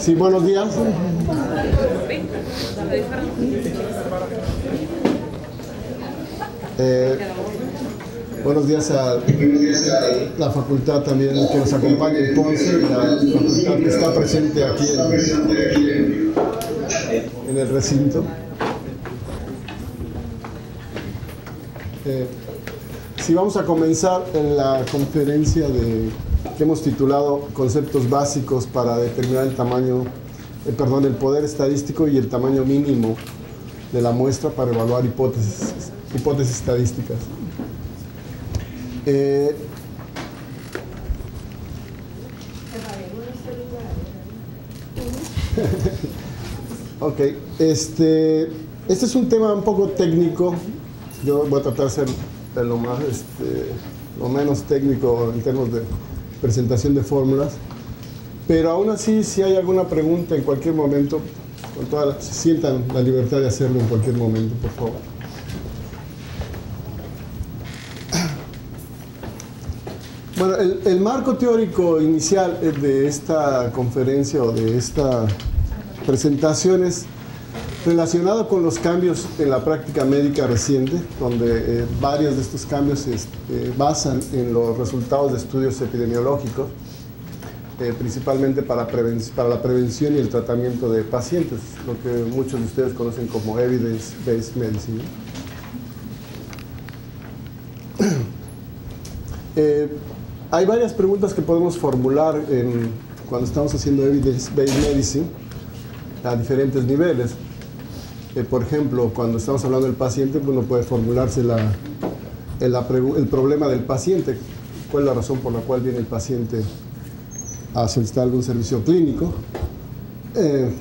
Sí, buenos días. Buenos días a la facultad también que nos acompaña en Ponce y la facultad que está presente aquí en el recinto. Sí, vamos a comenzar en la conferencia que hemos titulado Conceptos básicos para determinar el tamaño, el poder estadístico y el tamaño mínimo de la muestra para evaluar hipótesis estadísticas. Ok, este es un tema un poco técnico. Yo voy a tratar de ser lo menos técnico en términos de presentación de fórmulas, pero aún así, si hay alguna pregunta en cualquier momento, se sientan la libertad de hacerlo en cualquier momento, por favor. Bueno, el marco teórico inicial de esta conferencia o de esta presentación es relacionado con los cambios en la práctica médica reciente, donde varios de estos cambios se basan en los resultados de estudios epidemiológicos, principalmente para la prevención y el tratamiento de pacientes, lo que muchos de ustedes conocen como Evidence-Based Medicine. Hay varias preguntas que podemos formular cuando estamos haciendo Evidence-Based Medicine a diferentes niveles. Por ejemplo, cuando estamos hablando del paciente, uno puede formularse el problema del paciente. ¿Cuál es la razón por la cual viene el paciente a solicitar algún servicio clínico?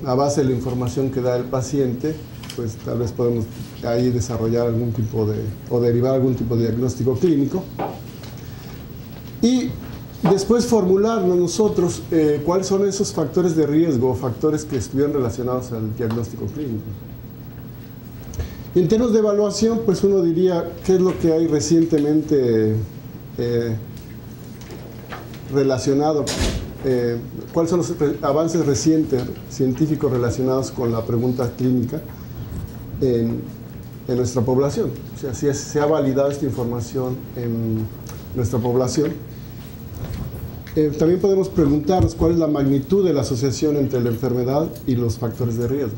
A base de la información que da el paciente, pues tal vez podemos ahí desarrollar o derivar algún tipo de diagnóstico clínico. Y después formularnos nosotros cuáles son esos factores de riesgo o factores que estuvieran relacionados al diagnóstico clínico. Y en términos de evaluación, pues uno diría qué es lo que hay recientemente relacionado, cuáles son los avances recientes científicos relacionados con la pregunta clínica en nuestra población. O sea, si se ha validado esta información en nuestra población. También podemos preguntarnos cuál es la magnitud de la asociación entre la enfermedad y los factores de riesgo.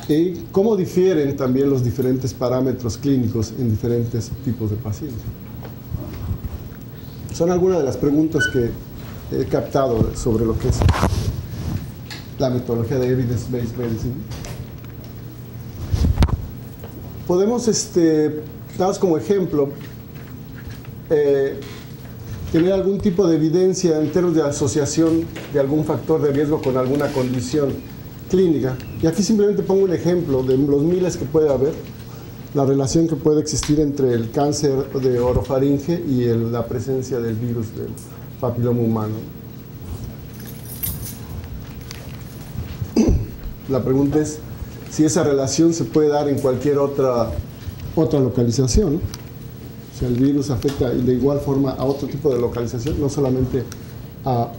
Y cómo difieren también los diferentes parámetros clínicos en diferentes tipos de pacientes. Son algunas de las preguntas que he captado sobre lo que es la metodología de Evidence-Based Medicine. Podemos, daros como ejemplo, tener algún tipo de evidencia en términos de asociación de algún factor de riesgo con alguna condición clínica. Y aquí simplemente pongo un ejemplo de los miles que puede haber, la relación que puede existir entre el cáncer de orofaringe y la presencia del virus del papiloma humano. La pregunta es si esa relación se puede dar en cualquier otra localización, ¿no? O sea, el virus afecta de igual forma a otro tipo de localización, no solamente a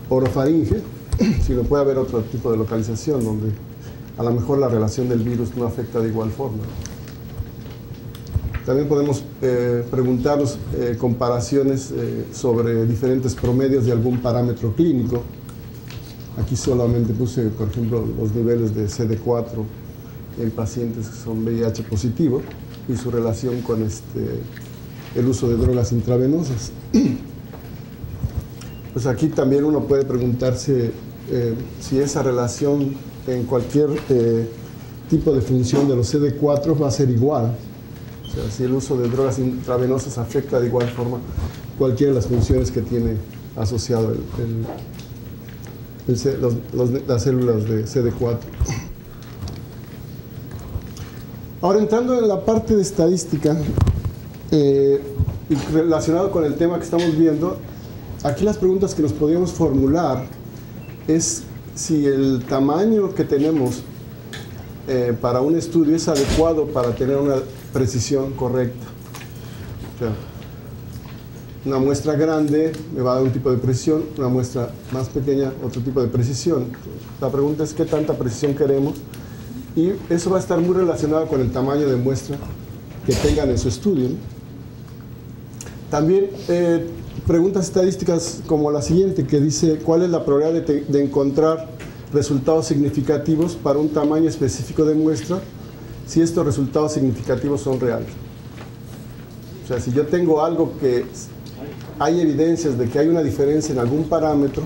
orofaringe, sino puede haber otro tipo de localización donde a lo mejor la relación del virus no afecta de igual forma. También podemos preguntarnos comparaciones sobre diferentes promedios de algún parámetro clínico. Aquí solamente puse, por ejemplo, los niveles de CD4 en pacientes que son VIH positivo y su relación con el uso de drogas intravenosas. Pues aquí también uno puede preguntarse si esa relación en cualquier tipo de función de los CD4 va a ser igual. O sea, si el uso de drogas intravenosas afecta de igual forma cualquiera de las funciones que tiene asociado las células de CD4. Ahora, entrando en la parte de estadística y relacionado con el tema que estamos viendo, aquí las preguntas que nos podríamos formular es si el tamaño que tenemos para un estudio es adecuado para tener una precisión correcta. O sea, Una muestra grande me va a dar un tipo de precisión, una muestra más pequeña, otro tipo de precisión. La pregunta es qué tanta precisión queremos, y eso va a estar muy relacionado con el tamaño de muestra que tengan en su estudio, ¿no? También preguntas estadísticas como la siguiente, que dice ¿cuál es la probabilidad de encontrar resultados significativos para un tamaño específico de muestra si estos resultados significativos son reales? O sea, si yo tengo algo que hay evidencias de que hay una diferencia en algún parámetro,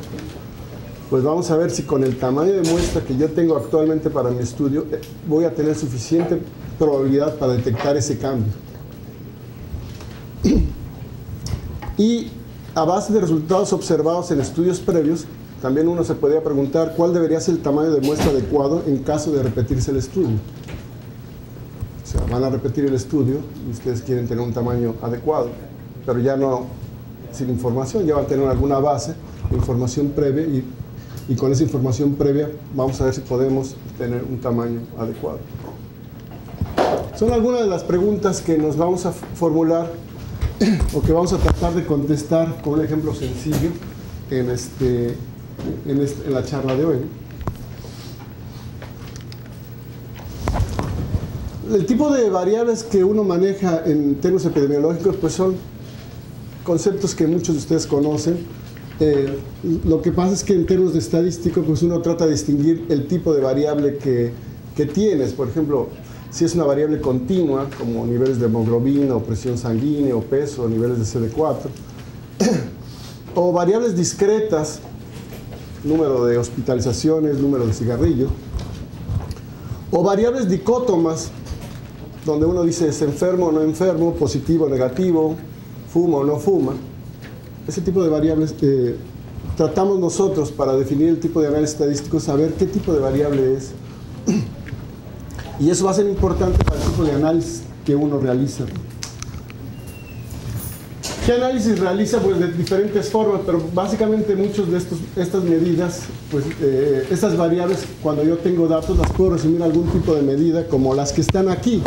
pues vamos a ver si con el tamaño de muestra que yo tengo actualmente para mi estudio voy a tener suficiente probabilidad para detectar ese cambio. Y a base de resultados observados en estudios previos, también uno se podría preguntar cuál debería ser el tamaño de muestra adecuado en caso de repetirse el estudio. O sea, van a repetir el estudio y ustedes quieren tener un tamaño adecuado, pero ya no sin información, ya van a tener alguna base de información previa, y con esa información previa vamos a ver si podemos tener un tamaño adecuado. Son algunas de las preguntas que nos vamos a formular o que vamos a tratar de contestar con un ejemplo sencillo en la charla de hoy. El tipo de variables que uno maneja en términos epidemiológicos pues son conceptos que muchos de ustedes conocen. Lo que pasa es que en términos de estadístico pues uno trata de distinguir el tipo de variable que tienes. Por ejemplo, si es una variable continua, como niveles de hemoglobina, o presión sanguínea, o peso, o niveles de CD4, o variables discretas, número de hospitalizaciones, número de cigarrillos, o variables dicótomas, donde uno dice es enfermo o no enfermo, positivo o negativo, fuma o no fuma. Ese tipo de variables tratamos nosotros para definir el tipo de análisis estadístico, saber qué tipo de variable es. Y eso va a ser importante para el tipo de análisis que uno realiza. ¿Qué análisis realiza? Pues de diferentes formas, pero básicamente muchas de estas medidas, pues estas variables, cuando yo tengo datos, las puedo resumir a algún tipo de medida, como las que están aquí,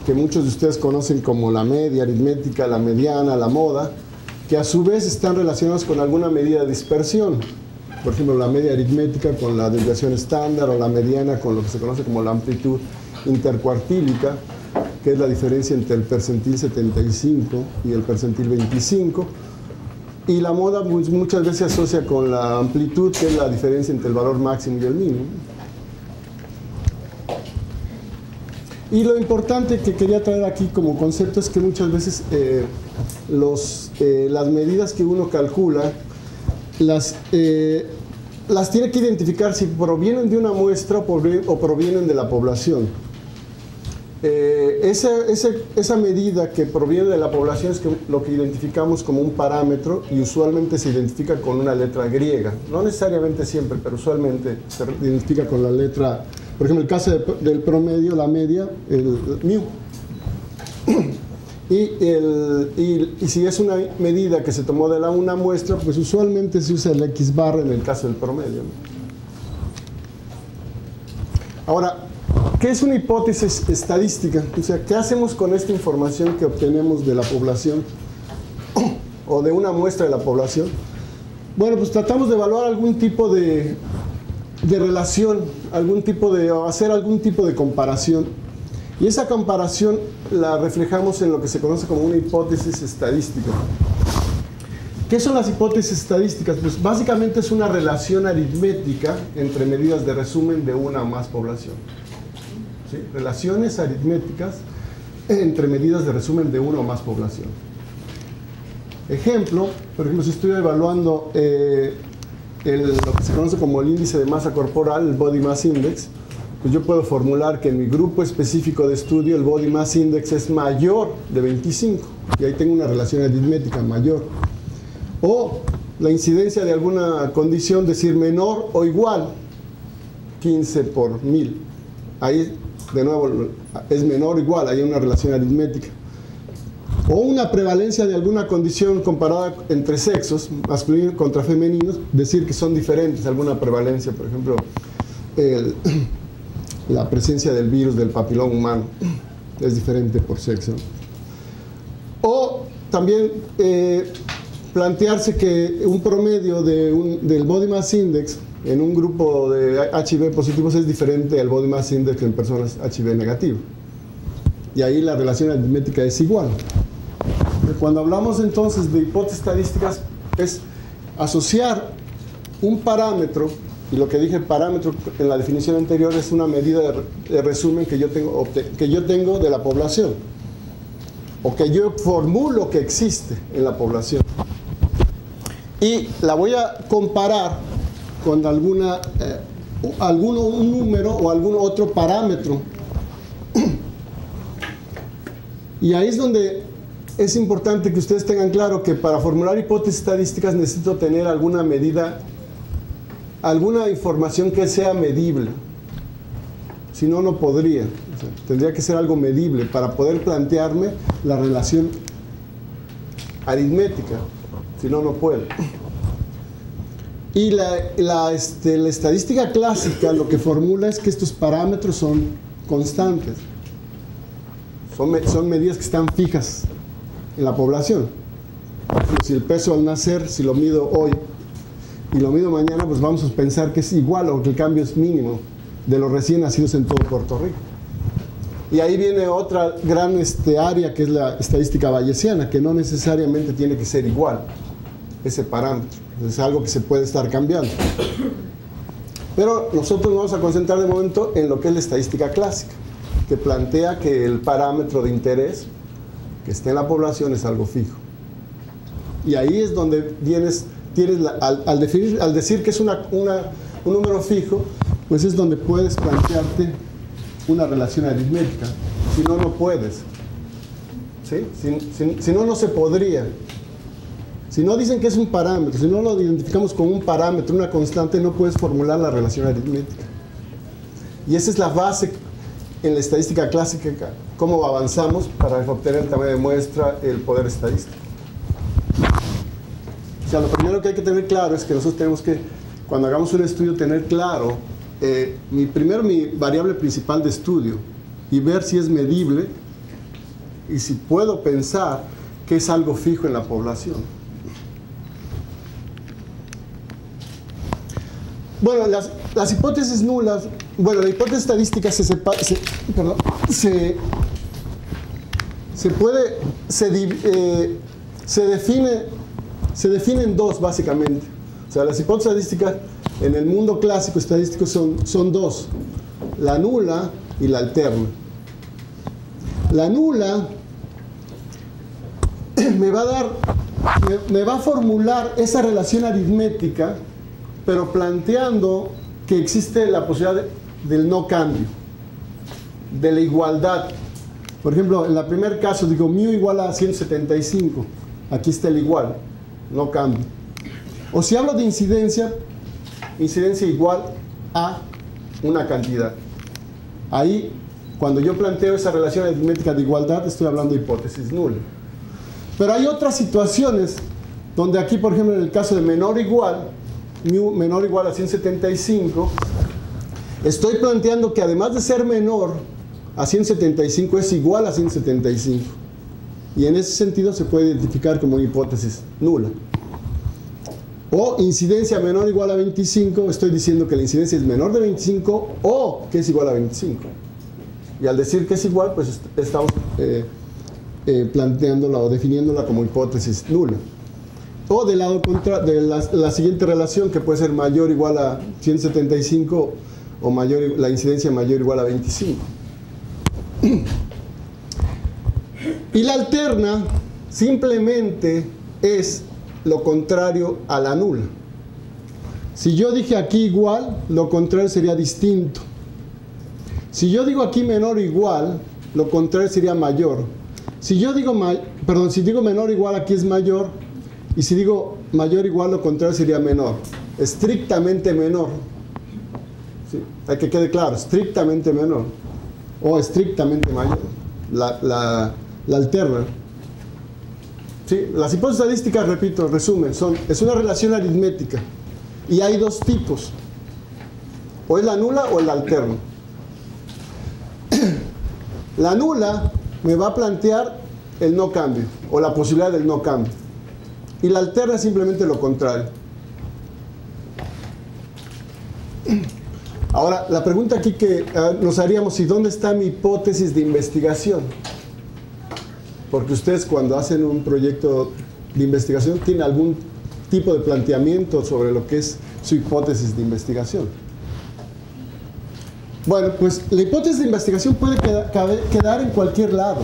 que muchos de ustedes conocen como la media aritmética, la mediana, la moda, que a su vez están relacionadas con alguna medida de dispersión. Por ejemplo, la media aritmética con la desviación estándar, o la mediana con lo que se conoce como la amplitud intercuartílica, que es la diferencia entre el percentil 75 y el percentil 25. Y la moda pues, muchas veces se asocia con la amplitud, que es la diferencia entre el valor máximo y el mínimo. Y lo importante que quería traer aquí como concepto es que muchas veces las medidas que uno calcula las tiene que identificar si provienen de una muestra o provienen de la población. Esa medida que proviene de la población es lo que identificamos como un parámetro, y usualmente se identifica con una letra griega. No necesariamente siempre, pero usualmente se identifica con la letra, por ejemplo, el caso del promedio, la media, el mu. Y si es una medida que se tomó de una muestra, pues usualmente se usa el X barra en el caso del promedio, ¿no? Ahora, ¿qué es una hipótesis estadística? O sea, ¿qué hacemos con esta información que obtenemos de la población o de una muestra de la población? Bueno, pues tratamos de evaluar algún tipo de relación, hacer algún tipo de comparación. Y esa comparación la reflejamos en lo que se conoce como una hipótesis estadística. ¿Qué son las hipótesis estadísticas? Pues básicamente es una relación aritmética entre medidas de resumen de una o más población. ¿Sí? Relaciones aritméticas entre medidas de resumen de una o más población. Ejemplo, por ejemplo, si estoy evaluando lo que se conoce como el índice de masa corporal, el Body Mass Index, pues yo puedo formular que en mi grupo específico de estudio el Body Mass Index es mayor de 25, y ahí tengo una relación aritmética mayor. O la incidencia de alguna condición, decir menor o igual, 15 por 1000. Ahí, de nuevo, es menor o igual, hay una relación aritmética. O una prevalencia de alguna condición comparada entre sexos, masculinos contra femeninos, decir que son diferentes, alguna prevalencia, por ejemplo, la presencia del virus del papiloma humano es diferente por sexo. O también plantearse que un promedio del Body Mass Index en un grupo de HIV positivos es diferente al Body Mass Index en personas HIV negativas. Y ahí la relación aritmética es igual. Cuando hablamos entonces de hipótesis estadísticas, es asociar un parámetro, y lo que dije parámetro en la definición anterior es una medida de resumen que yo tengo de la población, o que yo formulo que existe en la población. Y la voy a comparar con un número o algún otro parámetro. Y ahí es donde es importante que ustedes tengan claro que para formular hipótesis estadísticas necesito tener alguna medida, alguna información que sea medible. Si no, no podría. O sea, tendría que ser algo medible para poder plantearme la relación aritmética. Si no, no puedo. Y la estadística clásica lo que formula es que estos parámetros son constantes. Son medidas que están fijas en la población. Si el peso al nacer, si lo mido hoy y lo mido mañana, pues vamos a pensar que es igual o que el cambio es mínimo de los recién nacidos en todo Puerto Rico. Y ahí viene otra gran área que es la estadística bayesiana, que no necesariamente tiene que ser igual ese parámetro. Es algo que se puede estar cambiando. Pero nosotros nos vamos a concentrar de momento en lo que es la estadística clásica, que plantea que el parámetro de interés que esté en la población es algo fijo. Y ahí es donde al decir que es un número fijo, pues es donde puedes plantearte una relación aritmética. Si no, no puedes. ¿Sí? Si no, no se podría. Si no dicen que es un parámetro, si no lo identificamos como un parámetro, una constante, no puedes formular la relación aritmética. Y esa es la base en la estadística clásica, cómo avanzamos para obtener el tamaño de muestra, el poder estadístico. O sea, lo primero que hay que tener claro es que nosotros tenemos que, cuando hagamos un estudio, tener claro mi variable principal de estudio y ver si es medible y si puedo pensar que es algo fijo en la población. Bueno, las hipótesis nulas, bueno, la hipótesis estadística se define en dos, básicamente. O sea, las hipótesis estadísticas en el mundo clásico estadístico son dos: la nula y la alterna. La nula me va a formular esa relación aritmética, pero planteando que existe la posibilidad del no cambio, de la igualdad. Por ejemplo, en el primer caso digo mu igual a 175, aquí está el igual, no cambio. O si hablo de incidencia igual a una cantidad. Ahí, cuando yo planteo esa relación aritmética de igualdad, estoy hablando de hipótesis nula. Pero hay otras situaciones donde aquí, por ejemplo, en el caso de menor o igual, mu menor o igual a 175, estoy planteando que además de ser menor a 175 es igual a 175. Y en ese sentido se puede identificar como una hipótesis nula. O incidencia menor o igual a 25, estoy diciendo que la incidencia es menor de 25 o que es igual a 25. Y al decir que es igual, pues estamos planteándola o definiéndola como hipótesis nula. O del lado contrario, de la siguiente relación, que puede ser mayor o igual a 175 o la incidencia mayor o igual a 25. Y la alterna simplemente es lo contrario a la nula. Si yo dije aquí igual, lo contrario sería distinto. Si yo digo aquí menor o igual, lo contrario sería mayor. Si yo digo, si digo menor o igual, aquí es mayor. Y si digo mayor o igual, lo contrario sería menor. Estrictamente menor. ¿Sí? Hay que quede claro, estrictamente menor. O estrictamente mayor. La alterna. ¿Sí? Las hipótesis estadísticas, repito, resumen, es una relación aritmética. Y hay dos tipos. O es la nula o es la alterna. La nula me va a plantear el no cambio o la posibilidad del no cambio. Y la alterna es simplemente lo contrario. Ahora, la pregunta aquí que nos haríamos es ¿dónde está mi hipótesis de investigación? Porque ustedes cuando hacen un proyecto de investigación tienen algún tipo de planteamiento sobre lo que es su hipótesis de investigación. Bueno, pues la hipótesis de investigación puede quedar en cualquier lado.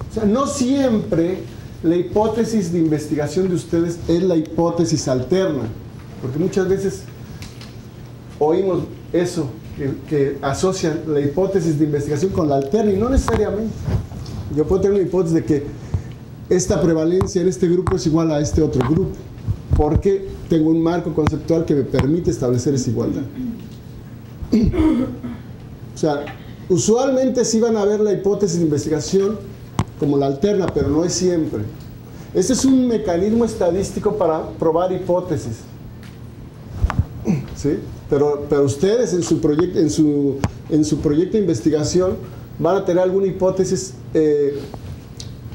O sea, no siempre la hipótesis de investigación de ustedes es la hipótesis alterna, porque muchas veces oímos eso, que asocian la hipótesis de investigación con la alterna, y no necesariamente. Yo puedo tener una hipótesis de que esta prevalencia en este grupo es igual a este otro grupo, porque tengo un marco conceptual que me permite establecer esa igualdad. O sea, usualmente sí van a ver la hipótesis de investigación como la alterna, pero no es siempre. Este es un mecanismo estadístico para probar hipótesis. ¿Sí? Pero ustedes en su proyecto de investigación van a tener alguna hipótesis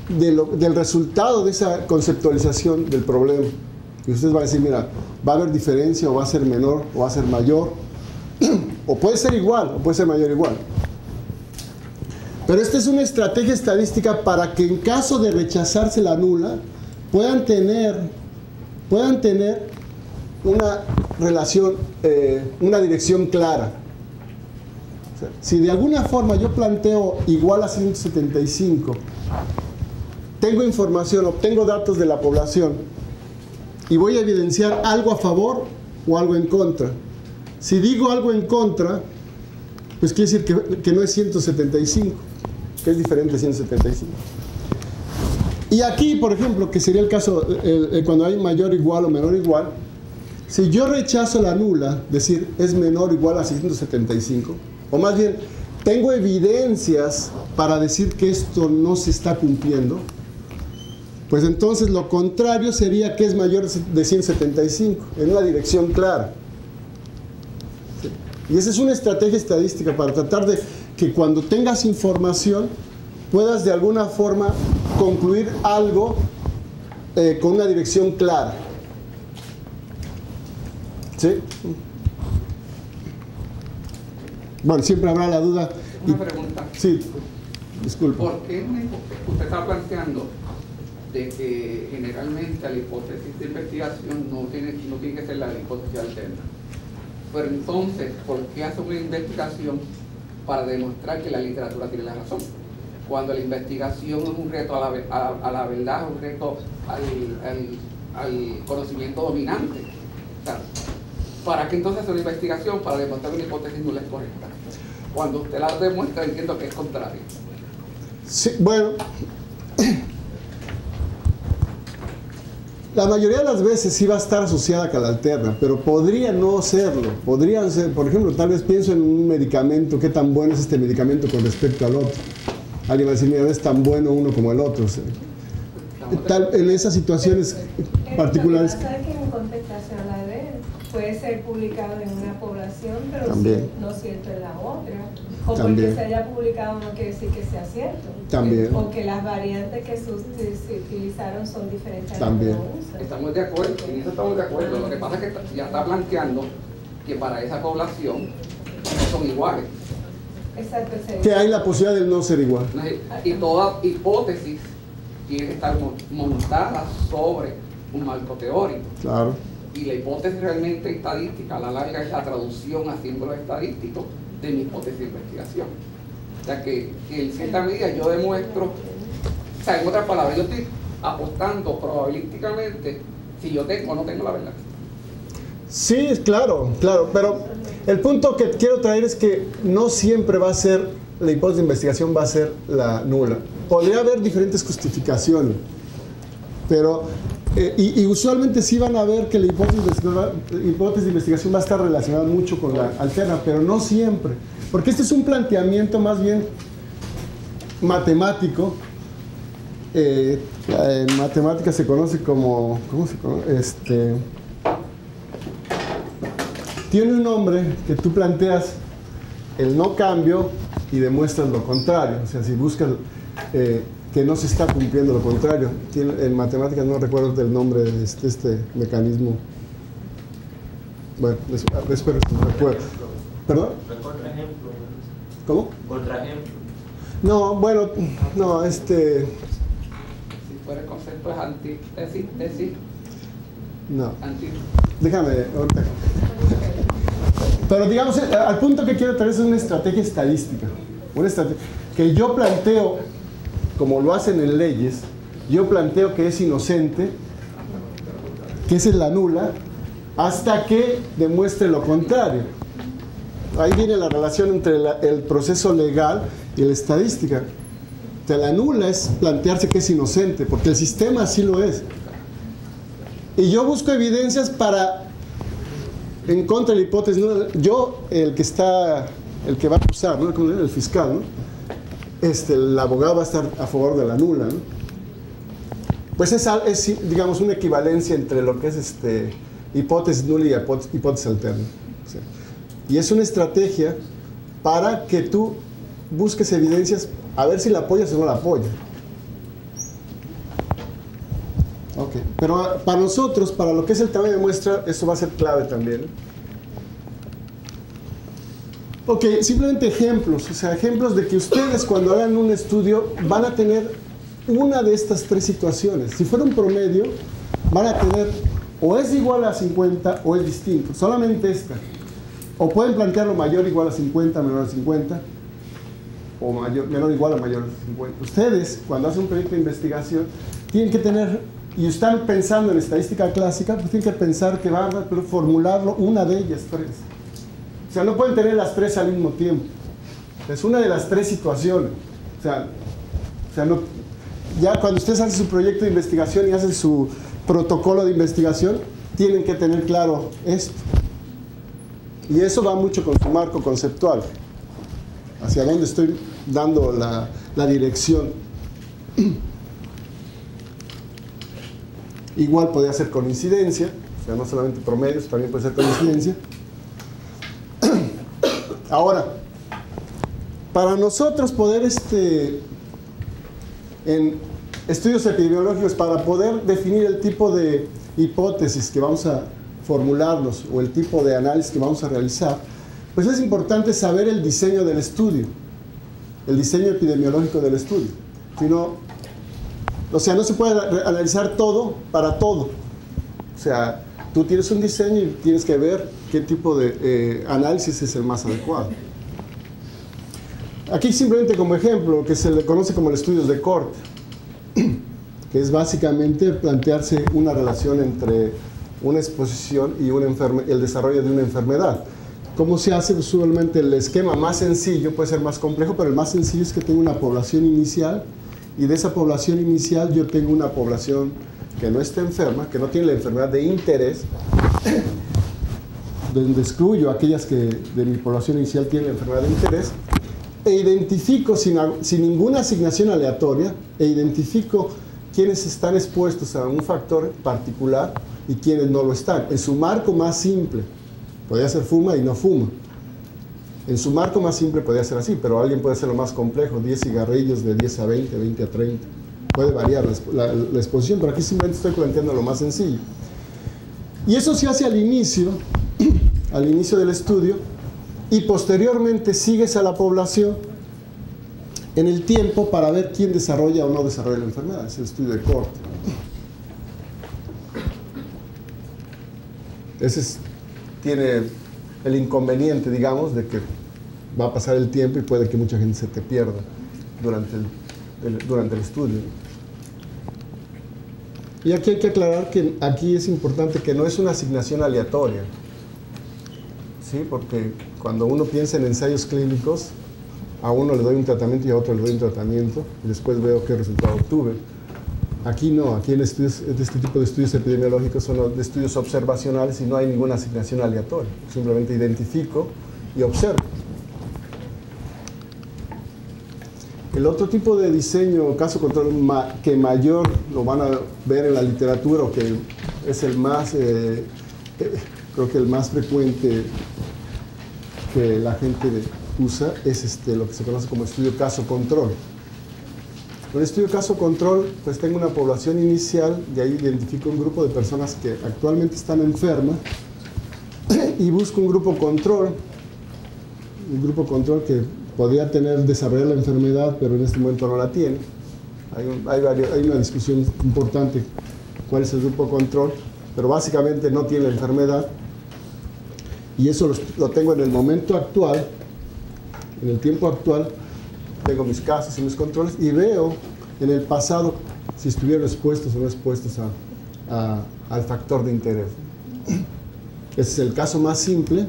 del resultado de esa conceptualización del problema. Y ustedes van a decir, mira, va a haber diferencia, o va a ser menor, o va a ser mayor, o puede ser igual, o puede ser mayor o igual. Pero esta es una estrategia estadística para que en caso de rechazarse la nula, puedan tener una relación, una dirección clara. O sea, si de alguna forma yo planteo igual a 175, tengo información, obtengo datos de la población y voy a evidenciar algo a favor o algo en contra. Si digo algo en contra, pues quiere decir que no es 175, que es diferente de 175. Y aquí, por ejemplo, que sería el caso cuando hay mayor igual o menor igual, si yo rechazo la nula, decir es menor o igual a 175, o más bien, tengo evidencias para decir que esto no se está cumpliendo, pues entonces lo contrario sería que es mayor de 175, en una dirección clara. ¿Sí? Y esa es una estrategia estadística para tratar de que cuando tengas información puedas de alguna forma concluir algo con una dirección clara. ¿Sí? Bueno, siempre habrá la duda. Una pregunta. Sí, disculpe. ¿Por qué usted está planteando de que generalmente la hipótesis de investigación no tiene que ser la hipótesis alterna? Pero entonces, ¿por qué hace una investigación para demostrar que la literatura tiene la razón? Cuando la investigación es un reto a la verdad, un reto al conocimiento dominante. O sea, ¿para qué entonces hacer una investigación? Para demostrar que una hipótesis no es correcta. Cuando usted la demuestra, entiendo que es contrario. Sí, bueno, la mayoría de las veces sí va a estar asociada con la alterna, pero podría no serlo. Podrían ser, por ejemplo, tal vez pienso en un medicamento, qué tan bueno es este medicamento con respecto al otro. Alguien va a decir, mira, es tan bueno uno como el otro. O sea, en esas situaciones particulares. Lo que pasa es que en contestación puede ser publicado en una población, pero también, no cierto en la otra. O también, porque se haya publicado no quiere decir que sea cierto. También. O que las variantes que se utilizaron son diferentes. También. Estamos de acuerdo, en eso estamos de acuerdo. Lo que pasa es que ya está planteando que para esa población no son iguales. Exacto. Que hay la posibilidad de no ser igual. Y toda hipótesis tiene que estar montada sobre un marco teórico. Claro. Y la hipótesis realmente estadística, a la larga, es la traducción a símbolos estadísticos de mi hipótesis de investigación. O sea que en cierta medida yo demuestro, o sea, en otras palabras, yo estoy apostando probabilísticamente si yo tengo o no tengo la verdad. Sí, claro, claro, pero el punto que quiero traer es que no siempre va a ser, la hipótesis de investigación va a ser la nula. Podría haber diferentes justificaciones, pero y usualmente sí van a ver que la hipótesis de investigación va a estar relacionada mucho con la alterna, pero no siempre, porque este es un planteamiento más bien matemático. En matemáticas se conoce como, ¿cómo se conoce? Tiene un nombre que tú planteas el no cambio y demuestras lo contrario. O sea, si buscas que no se está cumpliendo lo contrario. En matemáticas no recuerdo el nombre de este mecanismo. Bueno, espero que me recuerdo. ¿Perdón? Contraejemplo. ¿Cómo? Contraejemplo. No, bueno, no, Si fuera el concepto es antítesis, no. antítesis. Déjame, ahorita. Pero digamos, al punto que quiero traer es una estrategia estadística. Una estrategia que yo planteo, como lo hacen en leyes, yo planteo que es inocente, que esa es la nula, hasta que demuestre lo contrario. Ahí viene la relación entre el proceso legal y la estadística. O sea, la nula es plantearse que es inocente, porque el sistema así lo es. Y yo busco evidencias en contra de la hipótesis nula. Yo, el que va a acusar, ¿no? El fiscal, ¿no? El abogado va a estar a favor de la nula, ¿no? Pues es, digamos, una equivalencia entre lo que es hipótesis nula y hipótesis alterna. ¿Sí? Y es una estrategia para que tú busques evidencias a ver si la apoyas o no la apoyas. Ok, pero para nosotros, para lo que es el tamaño de muestra, eso va a ser clave también. Ok, simplemente ejemplos, o sea, ejemplos de que ustedes cuando hagan un estudio van a tener una de estas tres situaciones. Si fuera un promedio, van a tener o es igual a 50 o es distinto, solamente esta. O pueden plantearlo mayor igual a 50, menor a 50, o menor igual a mayor a 50. Ustedes, cuando hacen un proyecto de investigación, tienen que tener, y están pensando en estadística clásica, pues tienen que pensar que van a formularlo una de ellas tres. O sea, no pueden tener las tres al mismo tiempo. Es una de las tres situaciones. O sea no, ya cuando ustedes hacen su proyecto de investigación y hacen su protocolo de investigación, tienen que tener claro esto. Y eso va mucho con su marco conceptual. Hacia dónde estoy dando la dirección. Igual podría ser coincidencia, o sea, no solamente promedios, también puede ser coincidencia. Ahora, para nosotros poder en estudios epidemiológicos, para poder definir el tipo de hipótesis que vamos a formularnos o el tipo de análisis que vamos a realizar, pues es importante saber el diseño del estudio, el diseño epidemiológico del estudio. Si no, o sea, no se puede analizar todo para todo. O sea, tú tienes un diseño y tienes que ver qué tipo de análisis es el más adecuado. Aquí simplemente como ejemplo, que se le conoce como el estudio de corte, que es básicamente plantearse una relación entre una exposición y el desarrollo de una enfermedad. ¿Cómo se hace? Usualmente el esquema más sencillo, puede ser más complejo, pero el más sencillo es que tengo una población inicial y de esa población inicial yo tengo una población que no está enferma, que no tiene la enfermedad de interés, donde excluyo aquellas que de mi población inicial tienen la enfermedad de interés, e identifico sin ninguna asignación aleatoria, identifico quienes están expuestos a un factor particular y quienes no lo están, en su marco más simple. Podría ser fuma y no fuma. En su marco más simple podría ser así, pero alguien puede hacerlo más complejo, 10 cigarrillos de 10 a 20, 20 a 30. Puede variar la exposición, pero aquí simplemente estoy planteando lo más sencillo. Y eso se hace al inicio del estudio, y posteriormente sigues a la población en el tiempo para ver quién desarrolla o no desarrolla la enfermedad. Es el estudio de corte. Ese tiene el inconveniente, digamos, de que va a pasar el tiempo y puede que mucha gente se te pierda durante el estudio. Y aquí hay que aclarar que aquí es importante que no es una asignación aleatoria. ¿Sí? Porque cuando uno piensa en ensayos clínicos, a uno le doy un tratamiento y a otro le doy un tratamiento y después veo qué resultado obtuve. Aquí no, aquí en este tipo de estudios epidemiológicos son de estudios observacionales y no hay ninguna asignación aleatoria. Simplemente identifico y observo. El otro tipo de diseño, caso control, que mayor lo van a ver en la literatura, o que es el más, creo que el más frecuente que la gente usa, es lo que se conoce como estudio caso control. En el estudio caso control, pues tengo una población inicial, de ahí identifico un grupo de personas que actualmente están enfermas y busco un grupo control que podría desarrollar la enfermedad, pero en este momento no la tiene. Hay una discusión importante cuál es el grupo control, pero básicamente no tiene la enfermedad, y eso lo tengo en el momento actual, en el tiempo actual. Tengo mis casos y mis controles y veo en el pasado si estuvieron expuestos o no expuestos al factor de interés. Ese es el caso más simple,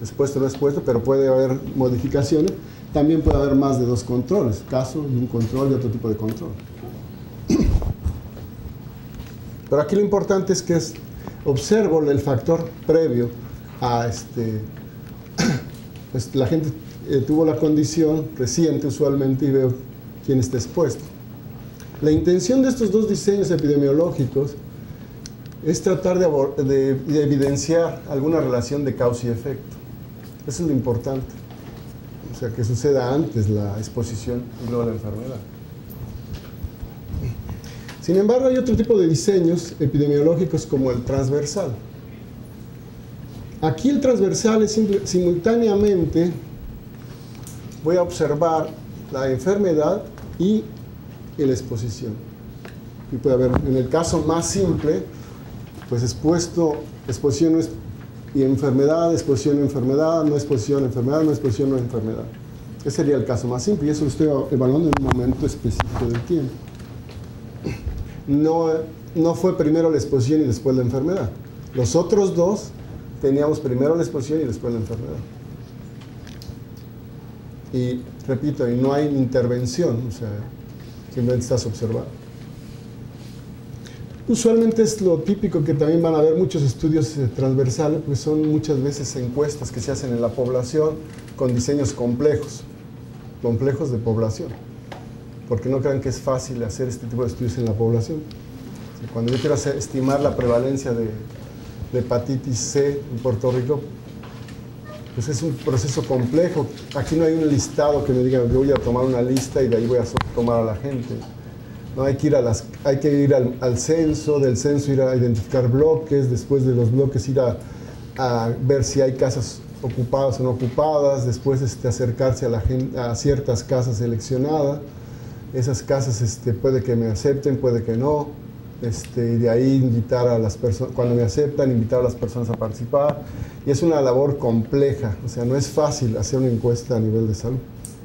expuesto o no expuesto, pero puede haber modificaciones. También puede haber más de dos controles, caso y un control y otro tipo de control. Pero aquí lo importante es que observo el factor previo a la gente tuvo la condición reciente usualmente y veo quién está expuesto. La intención de estos dos diseños epidemiológicos es tratar de evidenciar alguna relación de causa y efecto. Eso es lo importante. O sea, que suceda antes la exposición y luego la enfermedad. Sin embargo, hay otro tipo de diseños epidemiológicos como el transversal. Aquí el transversal es simultáneamente voy a observar la enfermedad y la exposición. Y puede haber, en el caso más simple, pues exposición y enfermedad, exposición y enfermedad, no exposición, enfermedad, no exposición, no enfermedad. Ese sería el caso más simple y eso lo estoy evaluando en un momento específico del tiempo. No fue primero la exposición y después la enfermedad. Los otros dos teníamos primero la exposición y después la enfermedad. Y repito, y no hay intervención, o sea, simplemente estás observando. Usualmente es lo típico que también van a haber muchos estudios transversales, pues son muchas veces encuestas que se hacen en la población con diseños complejos de población, porque no crean que es fácil hacer este tipo de estudios en la población. O sea, cuando yo quiero estimar la prevalencia de hepatitis C en Puerto Rico, pues es un proceso complejo. Aquí no hay un listado que me diga, yo voy a tomar una lista y de ahí voy a tomar a la gente. No, hay que ir al censo, del censo ir a identificar bloques, después de los bloques ir a ver si hay casas ocupadas o no ocupadas, después acercarse a ciertas casas seleccionadas. Esas casas puede que me acepten, puede que no. Y de ahí invitar a las personas, cuando me aceptan, invitar a las personas a participar. Y es una labor compleja, o sea, no es fácil hacer una encuesta a nivel de salud.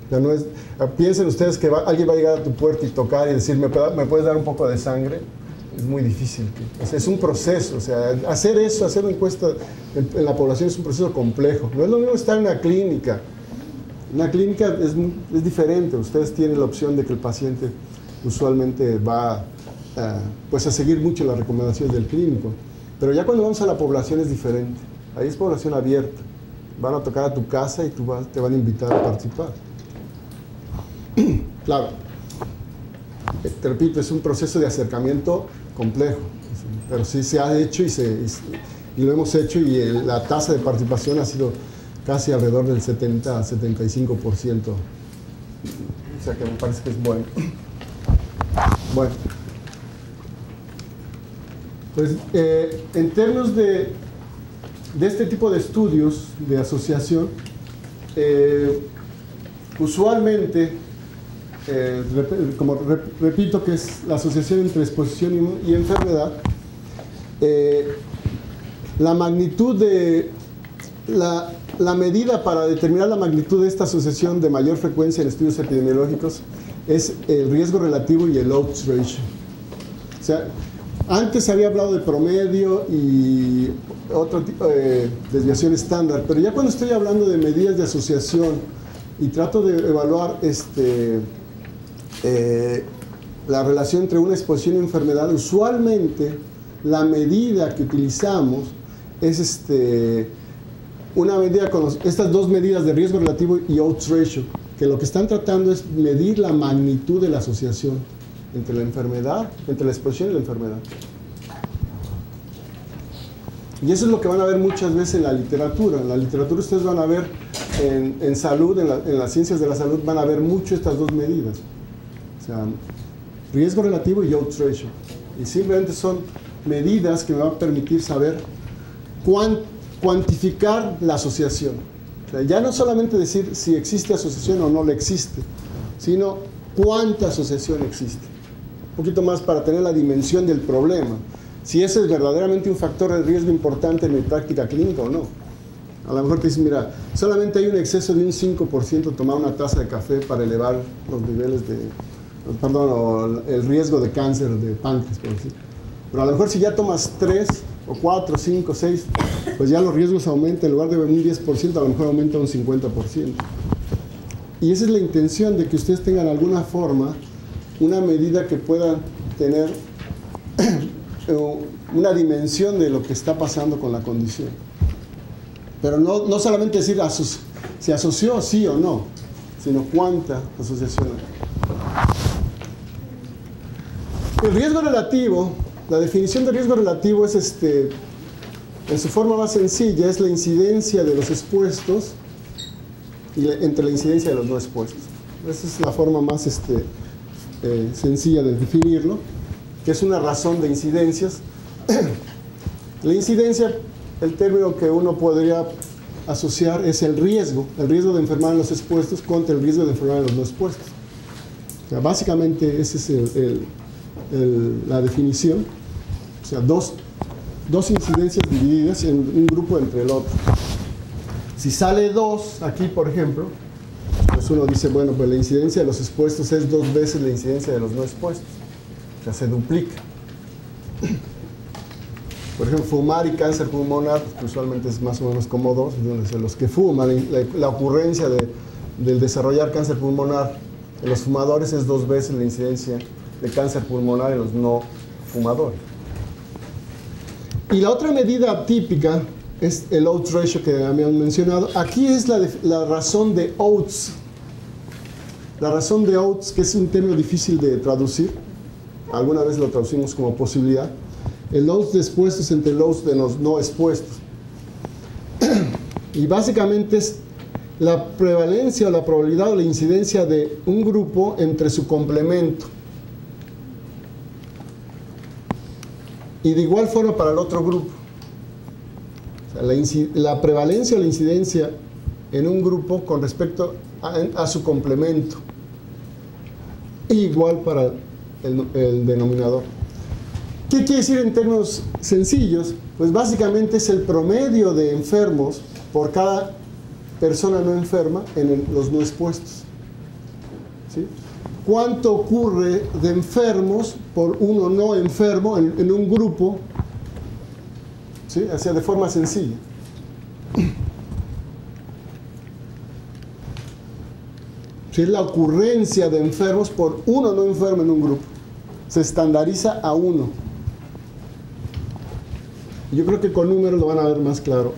O sea, no es, piensen ustedes que alguien va a llegar a tu puerta y tocar y decir, ¿me puedes dar un poco de sangre? Es muy difícil. O sea, es un proceso, o sea, hacer una encuesta en la población es un proceso complejo. No es lo mismo estar en una clínica. Una clínica es diferente, ustedes tienen la opción de que el paciente usualmente va pues a seguir mucho las recomendaciones del clínico, pero ya cuando vamos a la población es diferente. Ahí es población abierta, van a tocar a tu casa y te van a invitar a participar. Claro, te repito, es un proceso de acercamiento complejo, pero sí se ha hecho y lo hemos hecho, y la tasa de participación ha sido casi alrededor del 70-75%, o sea que me parece que es bueno. Bueno, pues en términos de este tipo de estudios de asociación, usualmente, como repito, que es la asociación entre exposición y enfermedad, la magnitud de la medida para determinar la magnitud de esta asociación de mayor frecuencia en estudios epidemiológicos es el riesgo relativo y el odds ratio. O sea, antes había hablado de promedio y otro tipo de desviación estándar, pero ya cuando estoy hablando de medidas de asociación y trato de evaluar la relación entre una exposición y enfermedad, usualmente la medida que utilizamos es una medida con estas dos medidas de riesgo relativo y odds ratio, que lo que están tratando es medir la magnitud de la asociación entre la enfermedad, entre la exposición y la enfermedad. Y eso es lo que van a ver muchas veces en la literatura. En la literatura ustedes van a ver, en salud, en las ciencias de la salud, van a ver mucho estas dos medidas. O sea, riesgo relativo y odds ratio. Y simplemente son medidas que me van a permitir saber cuantificar la asociación. O sea, ya no solamente decir si existe asociación o no le existe, sino cuánta asociación existe. Un poquito más para tener la dimensión del problema. Si ese es verdaderamente un factor de riesgo importante en mi práctica clínica o no. A lo mejor te dicen, mira, solamente hay un exceso de un 5% tomar una taza de café para elevar los niveles de, perdón, o el riesgo de cáncer de páncreas, por decir. Pero a lo mejor si ya tomas 3 o 4, 5, 6, pues ya los riesgos aumentan, en lugar de un 10%, a lo mejor aumenta un 50%. Y esa es la intención, de que ustedes tengan alguna forma, una medida que pueda tener una dimensión de lo que está pasando con la condición. Pero no solamente decir se asoció sí o no, sino cuánta asociación hay. El riesgo relativo, la definición de riesgo relativo es en su forma más sencilla, es la incidencia de los expuestos entre la incidencia de los no expuestos. Esa es la forma más sencilla de definirlo, que es una razón de incidencias. La incidencia, el término que uno podría asociar es el riesgo de enfermar en los expuestos contra el riesgo de enfermar en los no expuestos. O sea, básicamente esa es la definición. O sea, dos incidencias divididas en un grupo entre el otro. Si sale 2 aquí, por ejemplo, pues uno dice, bueno, pues la incidencia de los expuestos es 2 veces la incidencia de los no expuestos. O sea, se duplica. Por ejemplo, fumar y cáncer pulmonar, pues usualmente es más o menos como 2. Los que fuman, la ocurrencia del desarrollar cáncer pulmonar en los fumadores es 2 veces la incidencia de cáncer pulmonar en los no fumadores. Y la otra medida típica es el odds ratio que habían mencionado. Aquí es la razón de odds. La razón de odds, que es un término difícil de traducir. Alguna vez lo traducimos como posibilidad. El odds de expuestos entre el odds de los no expuestos. Y básicamente es la prevalencia o la probabilidad o la incidencia de un grupo entre su complemento. Y de igual forma para el otro grupo. O sea, la prevalencia o la incidencia en un grupo con respecto a su complemento. Igual para el denominador. ¿Qué quiere decir en términos sencillos? Pues básicamente es el promedio de enfermos por cada persona no enferma en los no expuestos. ¿Sí? ¿Cuánto ocurre de enfermos por uno no enfermo en un grupo? ¿Sí? O sea, de forma sencilla. ¿Sí? La ocurrencia de enfermos por uno no enfermo en un grupo. Se estandariza a 1. Yo creo que con números lo van a ver más claro.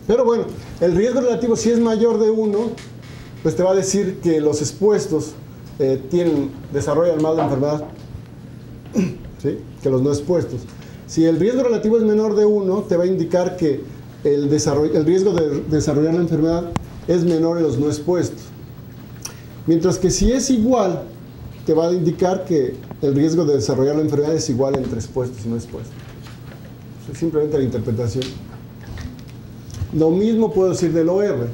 Pero bueno, el riesgo relativo, si es mayor de 1, pues te va a decir que los expuestos desarrollan más la enfermedad, ¿sí?, que los no expuestos. Si el riesgo relativo es menor de 1, te va a indicar que el riesgo de desarrollar la enfermedad es menor en los no expuestos. Mientras que si es igual, te va a indicar que el riesgo de desarrollar la enfermedad es igual entre expuestos y no expuestos. Es simplemente la interpretación. Lo mismo puedo decir del OR.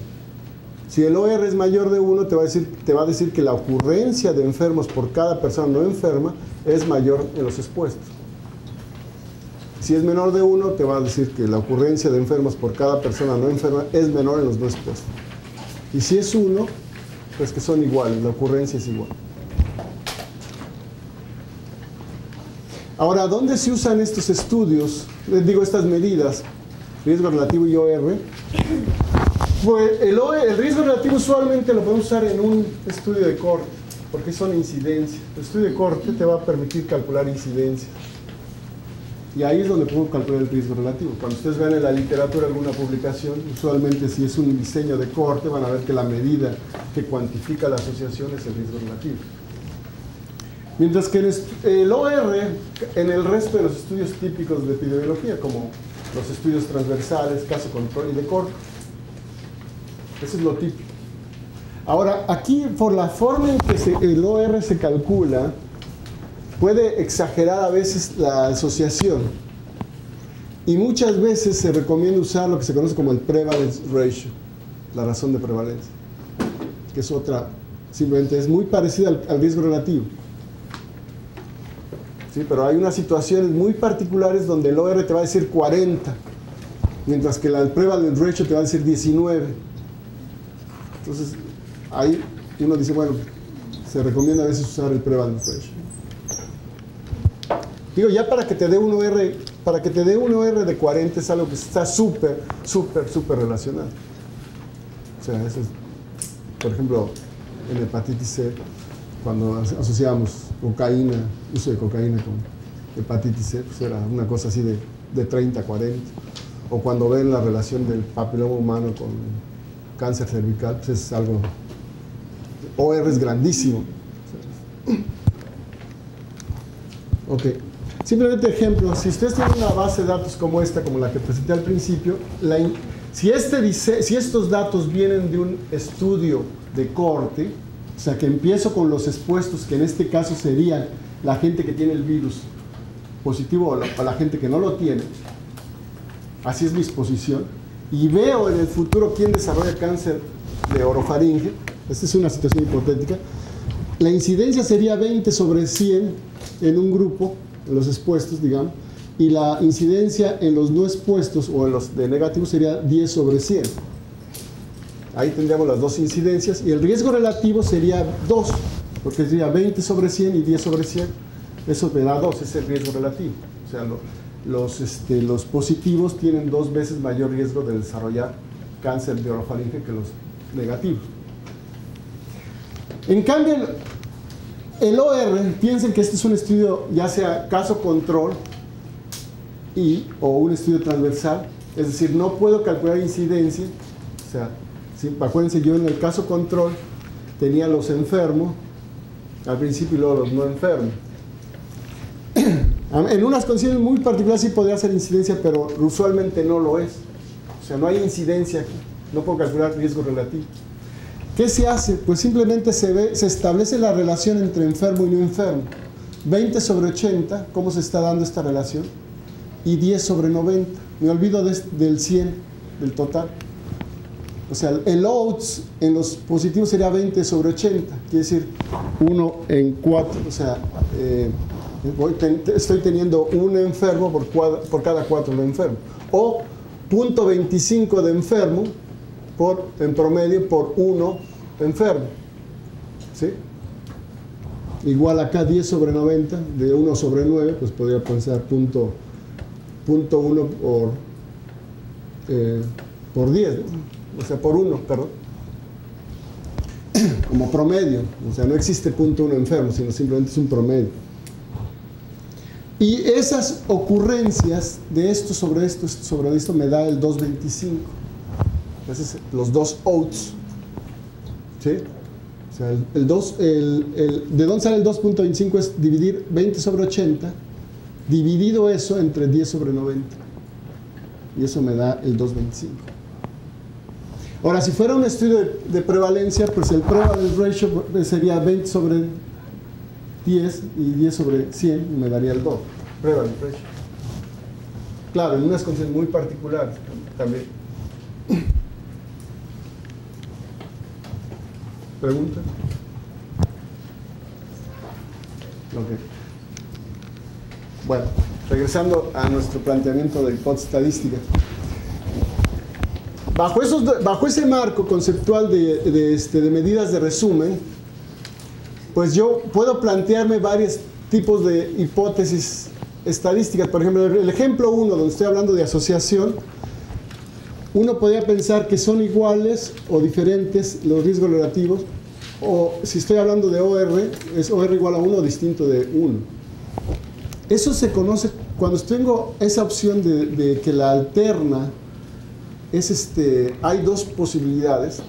Si el OR es mayor de 1, te va a decir que la ocurrencia de enfermos por cada persona no enferma es mayor en los expuestos. Si es menor de 1, te va a decir que la ocurrencia de enfermos por cada persona no enferma es menor en los no expuestos. Y si es 1, pues que son iguales, la ocurrencia es igual. Ahora, ¿dónde se usan estos estudios? Les digo, estas medidas, riesgo relativo y OR. Pues el riesgo relativo usualmente lo podemos usar en un estudio de corte, porque son incidencias. El estudio de corte te va a permitir calcular incidencias. Y ahí es donde podemos calcular el riesgo relativo. Cuando ustedes vean en la literatura alguna publicación, usualmente si es un diseño de corte, van a ver que la medida que cuantifica la asociación es el riesgo relativo. Mientras que el OR, en el resto de los estudios típicos de epidemiología, como los estudios transversales, caso control y de corte, eso es lo típico. Ahora, aquí, por la forma en que el OR se calcula, puede exagerar a veces la asociación. Y muchas veces se recomienda usar lo que se conoce como el prevalence ratio, la razón de prevalencia, que es otra, simplemente es muy parecida al riesgo relativo. ¿Sí? Pero hay unas situaciones muy particulares donde el OR te va a decir 40, mientras que el prevalence ratio te va a decir 19. Entonces, ahí uno dice, bueno, se recomienda a veces usar el prevalence ratio. Digo, ya para que te dé un OR de 40 es algo que está súper relacionado. O sea, eso es, por ejemplo, en hepatitis C, cuando asociamos uso de cocaína con hepatitis C, pues era una cosa así de 30 a 40. O cuando ven la relación del papiloma humano con cáncer cervical, pues es algo... OR es grandísimo. Ok. Simplemente ejemplo, si ustedes tienen una base de datos como esta, como la que presenté al principio, si estos datos vienen de un estudio de corte, o sea que empiezo con los expuestos, que en este caso serían la gente que tiene el virus positivo o la gente que no lo tiene, así es mi exposición, y veo en el futuro quién desarrolla cáncer de orofaringe, esta es una situación hipotética, la incidencia sería 20 sobre 100 en un grupo, en los expuestos, digamos, y la incidencia en los no expuestos o en los de negativos sería 10 sobre 100. Ahí tendríamos las dos incidencias y el riesgo relativo sería 2, porque sería 20 sobre 100 y 10 sobre 100. Eso me da 2, es el riesgo relativo. O sea, los positivos tienen 2 veces mayor riesgo de desarrollar cáncer de orofaringe que los negativos. En cambio, el OR, piensen que este es un estudio, ya sea caso control o un estudio transversal, es decir, no puedo calcular incidencia, o sea, acuérdense, yo en el caso control tenía los enfermos al principio y luego los no enfermos. En unas condiciones muy particulares sí podría hacer incidencia, pero usualmente no lo es. O sea, no hay incidencia aquí, no puedo calcular riesgo relativo. ¿Qué se hace? Pues simplemente se establece la relación entre enfermo y no enfermo. 20 sobre 80, ¿cómo se está dando esta relación? Y 10 sobre 90. Me olvido del 100, del total. O sea, el odds en los positivos sería 20 sobre 80. Quiere decir 1 en 4. O sea, estoy teniendo un enfermo por cada 4 no enfermos. O 0.25 de enfermo en promedio por 1 enfermo. ¿Sí? Igual acá 10 sobre 90, de 1 sobre 9, pues podría pensar punto 1 por 10, ¿no? O sea, por 1, perdón. Como promedio. O sea, no existe punto 1 enfermo, sino simplemente es un promedio. Y esas ocurrencias de esto sobre esto me da el 2.25. Entonces, los dos odds. ¿Sí? O sea, ¿de dónde sale el 2.25? Es dividir 20 sobre 80, dividido eso entre 10 sobre 90. Y eso me da el 2.25. Ahora, si fuera un estudio de prevalencia, pues el prevalence ratio sería 20 sobre 10 y 10 sobre 100, y me daría el 2. Prevalence ratio. Claro, en unas condiciones muy particulares también. ¿Pregunta? Ok. Bueno, regresando a nuestro planteamiento de hipótesis estadística. Bajo ese marco conceptual de medidas de resumen, pues yo puedo plantearme varios tipos de hipótesis estadísticas. Por ejemplo, el ejemplo 1, donde estoy hablando de asociación, uno podría pensar que son iguales o diferentes los riesgos relativos, o si estoy hablando de OR, es OR igual a 1 o distinto de 1. Eso se conoce cuando tengo esa opción de que la alterna hay dos posibilidades.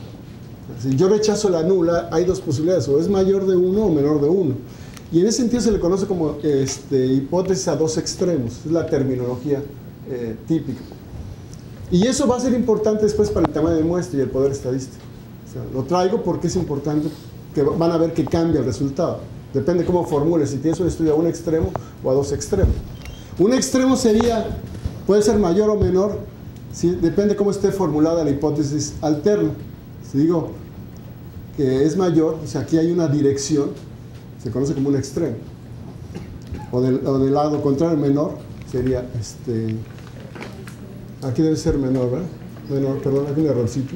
Si yo rechazo la nula, hay dos posibilidades, o es mayor de 1 o menor de 1. Y en ese sentido se le conoce como hipótesis a dos extremos, es la terminología típica. Y eso va a ser importante después para el tamaño de muestra y el poder estadístico. O sea, lo traigo porque es importante que van a ver que cambia el resultado. Depende cómo formules, si tienes un estudio a un extremo o a dos extremos. Un extremo puede ser mayor o menor, ¿sí? Depende cómo esté formulada la hipótesis alterna. Si digo que es mayor, o sea, aquí hay una dirección, se conoce como un extremo. O del lado contrario, menor, sería aquí debe ser menor, ¿verdad? Menor, perdón, aquí un errorcito.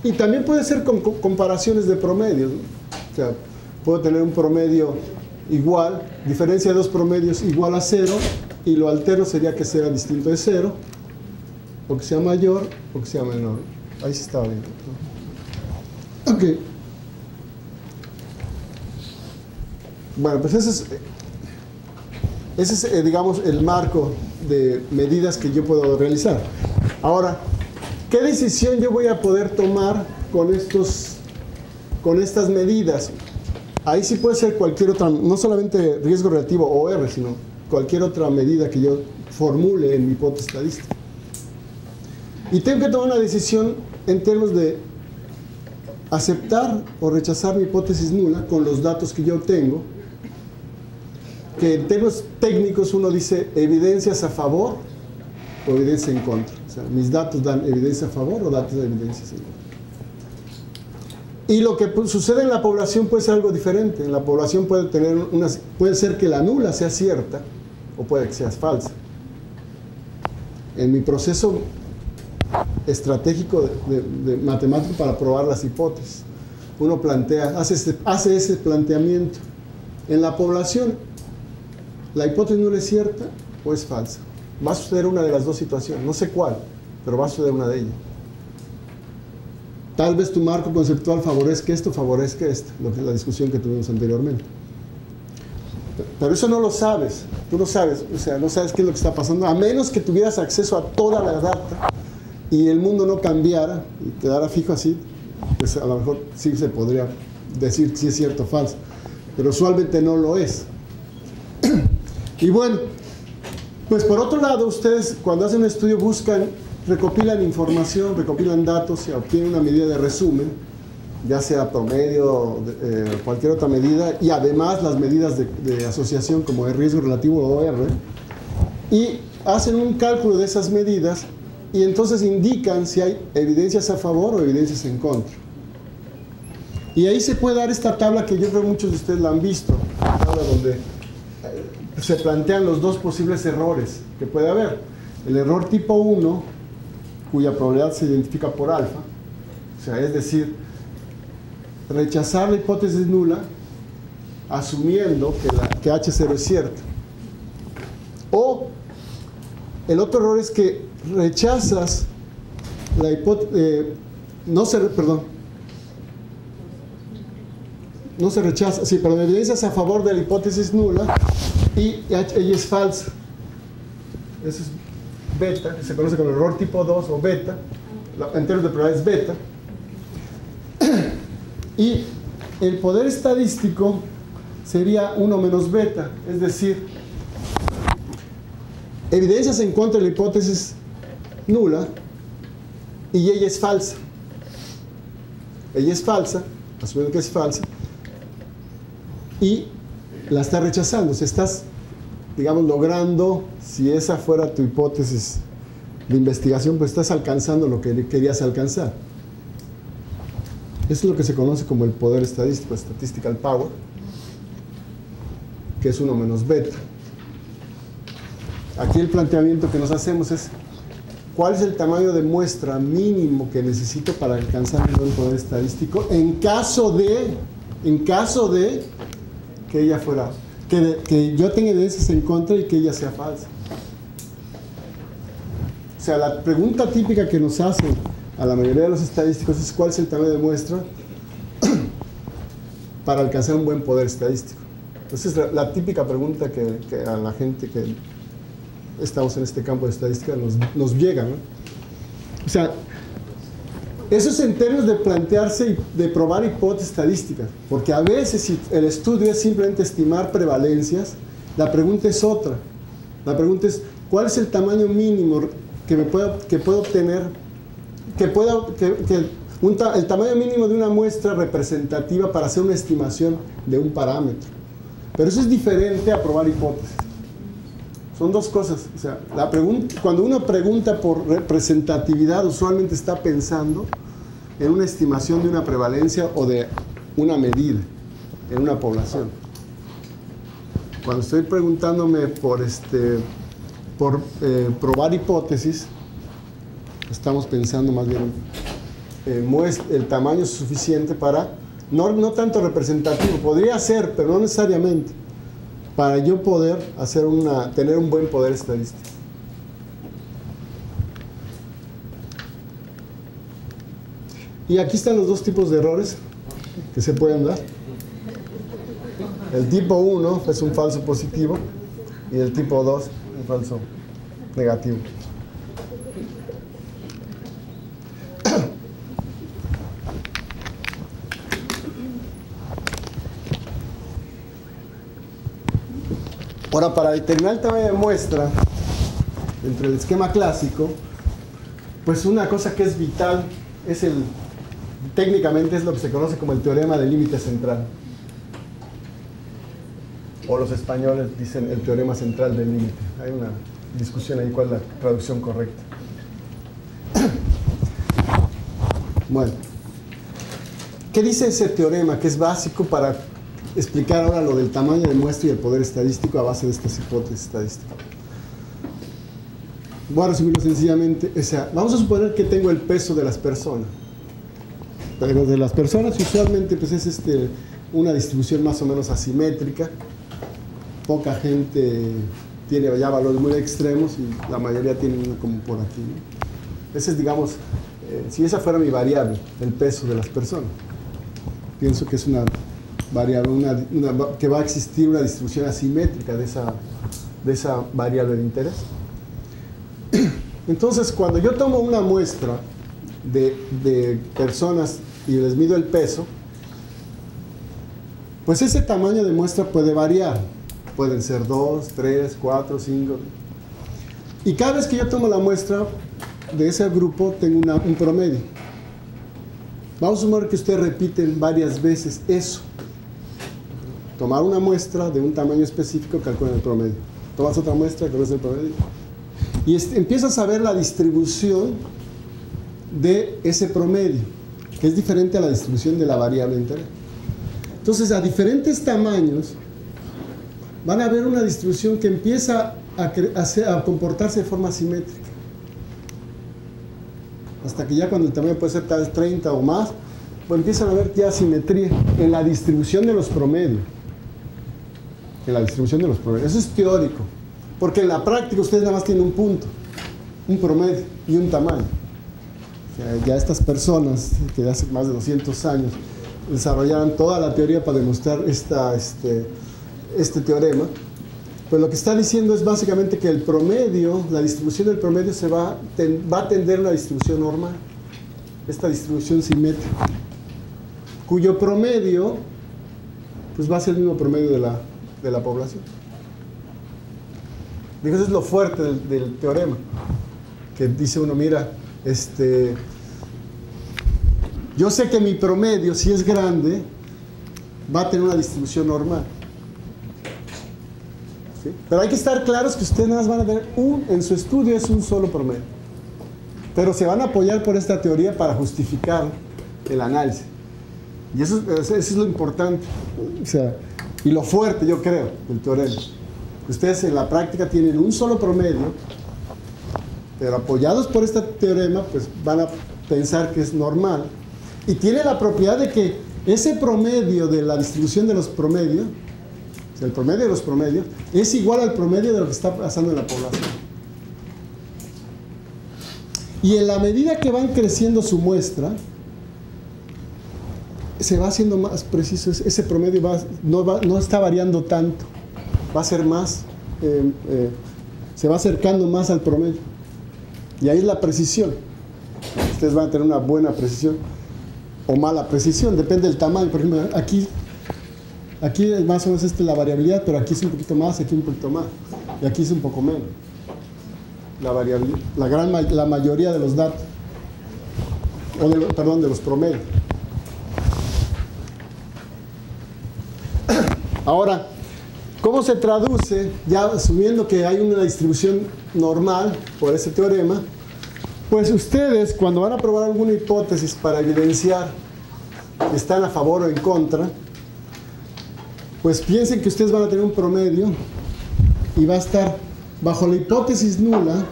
Y también puede ser con comparaciones de promedios, ¿no? O sea, puedo tener un promedio igual, diferencia de dos promedios igual a 0, y lo alterno sería que sea distinto de 0, o que sea mayor, o que sea menor. Ahí sí estaba bien, ¿no? Ok. Bueno, pues ese es, digamos, el marco de medidas que yo puedo realizar. Ahora, ¿qué decisión yo voy a poder tomar con estas medidas? Ahí sí puede ser cualquier otra, no solamente riesgo relativo o R, sino cualquier otra medida que yo formule en mi hipótesis estadística. Y tengo que tomar una decisión en términos de aceptar o rechazar mi hipótesis nula con los datos que yo obtengo, que en términos técnicos uno dice evidencias a favor o evidencia en contra. O sea, mis datos dan evidencia a favor o datos de evidencias en contra. Y lo que sucede en la población puede ser algo diferente. En la población puede ser que la nula sea cierta o puede que sea falsa. En mi proceso estratégico de matemático para probar las hipótesis, uno hace ese planteamiento. En la población, ¿la hipótesis nula es cierta o es falsa? Va a suceder una de las dos situaciones, no sé cuál, pero va a suceder una de ellas. Tal vez tu marco conceptual favorezca esto, la discusión que tuvimos anteriormente. Pero eso no lo sabes, tú no sabes, o sea, no sabes qué es lo que está pasando, a menos que tuvieras acceso a toda la data y el mundo no cambiara y quedara fijo así, pues a lo mejor sí se podría decir si es cierto o falso, pero usualmente no lo es. Y bueno, pues por otro lado, ustedes cuando hacen un estudio recopilan información, recopilan datos y obtienen una medida de resumen, ya sea promedio, cualquier otra medida, y además las medidas de asociación como el riesgo relativo o R, y hacen un cálculo de esas medidas y entonces indican si hay evidencias a favor o evidencias en contra. Y ahí se puede dar esta tabla que yo creo que muchos de ustedes la han visto, la tabla donde se plantean los dos posibles errores que puede haber. El error tipo 1, cuya probabilidad se identifica por alfa, o sea, es decir, rechazar la hipótesis nula asumiendo que H0 es cierta. O el otro error es que rechazas la hipótesis, no se rechaza, sí, pero evidencias a favor de la hipótesis nula y ella es falsa. Eso es beta, que se conoce como error tipo 2 o beta, en términos de probabilidad es beta. Y el poder estadístico sería 1 menos beta, es decir, evidencias en contra de la hipótesis nula y ella es falsa. Ella es falsa, asumiendo que es falsa, y la está rechazando. O sea, estás, digamos, logrando, si esa fuera tu hipótesis de investigación, pues estás alcanzando lo que querías alcanzar. Eso es lo que se conoce como el poder estadístico, statistical power, que es 1 menos beta. Aquí el planteamiento que nos hacemos es ¿cuál es el tamaño de muestra mínimo que necesito para alcanzar un buen poder estadístico en caso de que ella fuera, que yo tenga evidencias en contra y que ella sea falsa? O sea, la pregunta típica que nos hacen a la mayoría de los estadísticos es ¿cuál es el tamaño de muestra para alcanzar un buen poder estadístico? Entonces, la típica pregunta que a la gente que estamos en este campo de estadística nos llega, ¿no? O sea, eso es en términos de plantearse y de probar hipótesis estadísticas, porque a veces si el estudio es simplemente estimar prevalencias, la pregunta es otra. La pregunta es ¿cuál es el tamaño mínimo que puedo obtener el tamaño mínimo de una muestra representativa para hacer una estimación de un parámetro. Pero eso es diferente a probar hipótesis. Son dos cosas. O sea, cuando uno pregunta por representatividad, usualmente está pensando en una estimación de una prevalencia o de una medida en una población. Cuando estoy preguntándome por probar hipótesis, estamos pensando más bien el tamaño suficiente para, no tanto representativo, podría ser, pero no necesariamente, para yo poder tener un buen poder estadístico. Y aquí están los dos tipos de errores que se pueden dar. El tipo 1 es un falso positivo y el tipo 2 un falso negativo. Ahora, para determinar el tamaño de muestra entre el esquema clásico, pues una cosa que es vital técnicamente es lo que se conoce como el teorema del límite central. O los españoles dicen el teorema central del límite. Hay una discusión ahí cuál es la traducción correcta. Bueno, ¿qué dice ese teorema que es básico para explicar ahora lo del tamaño de muestra y el poder estadístico a base de estas hipótesis estadísticas? Voy a resumirlo sencillamente. O sea, vamos a suponer que tengo el peso de las personas. Pero de las personas usualmente pues es una distribución más o menos asimétrica. Poca gente tiene ya valores muy extremos y la mayoría tienen como por aquí, ¿no? Ese es, digamos, si esa fuera mi variable, el peso de las personas. Pienso que es una variable, que va a existir una distribución asimétrica de esa variable de interés. Entonces, cuando yo tomo una muestra de personas y les mido el peso, pues ese tamaño de muestra puede variar. Pueden ser 2, 3, 4, 5. Y cada vez que yo tomo la muestra de ese grupo, tengo un promedio. Vamos a suponer que ustedes repiten varias veces eso. Tomar una muestra de un tamaño específico, calculan el promedio. Tomas otra muestra, calculas el promedio. Y empiezas a ver la distribución de ese promedio, que es diferente a la distribución de la variable de interés. Entonces, a diferentes tamaños, van a ver una distribución que empieza a comportarse de forma simétrica. Hasta que ya cuando el tamaño puede ser tal vez 30 o más, pues empiezan a ver ya simetría en la distribución de los promedios. En la distribución de los promedios. Eso es teórico. Porque en la práctica ustedes nada más tienen un punto, un promedio y un tamaño. O sea, ya estas personas que hace más de 200 años desarrollaron toda la teoría para demostrar este teorema, pues lo que está diciendo es básicamente que el promedio, la distribución del promedio va a tender a una distribución normal, esta distribución simétrica, cuyo promedio pues va a ser el mismo promedio de la población. Digo, eso es lo fuerte del teorema, que dice uno, mira, yo sé que mi promedio, si es grande, va a tener una distribución normal. ¿Sí? Pero hay que estar claros que ustedes nada más van a tener en su estudio es un solo promedio. Pero se van a apoyar por esta teoría para justificar el análisis. Y eso es lo importante. O sea, y lo fuerte, yo creo, del teorema. Ustedes en la práctica tienen un solo promedio, pero apoyados por este teorema, pues van a pensar que es normal. Y tiene la propiedad de que ese promedio de la distribución de los promedios, o sea, el promedio de los promedios, es igual al promedio de lo que está pasando en la población. Y en la medida que van creciendo su muestra, se va haciendo más preciso. Ese promedio no está variando tanto. Va a ser más, se va acercando más al promedio. Y ahí es la precisión. Ustedes van a tener una buena precisión o mala precisión, depende del tamaño. Por ejemplo, aquí más o menos es la variabilidad, pero aquí es un poquito más, aquí un poquito más. Y aquí es un poco menos. La variabilidad, la mayoría de los datos. perdón, de los promedios. Ahora, ¿cómo se traduce? Ya asumiendo que hay una distribución normal por ese teorema, pues ustedes cuando van a probar alguna hipótesis para evidenciar que están a favor o en contra, pues piensen que ustedes van a tener un promedio y va a estar bajo la hipótesis nula,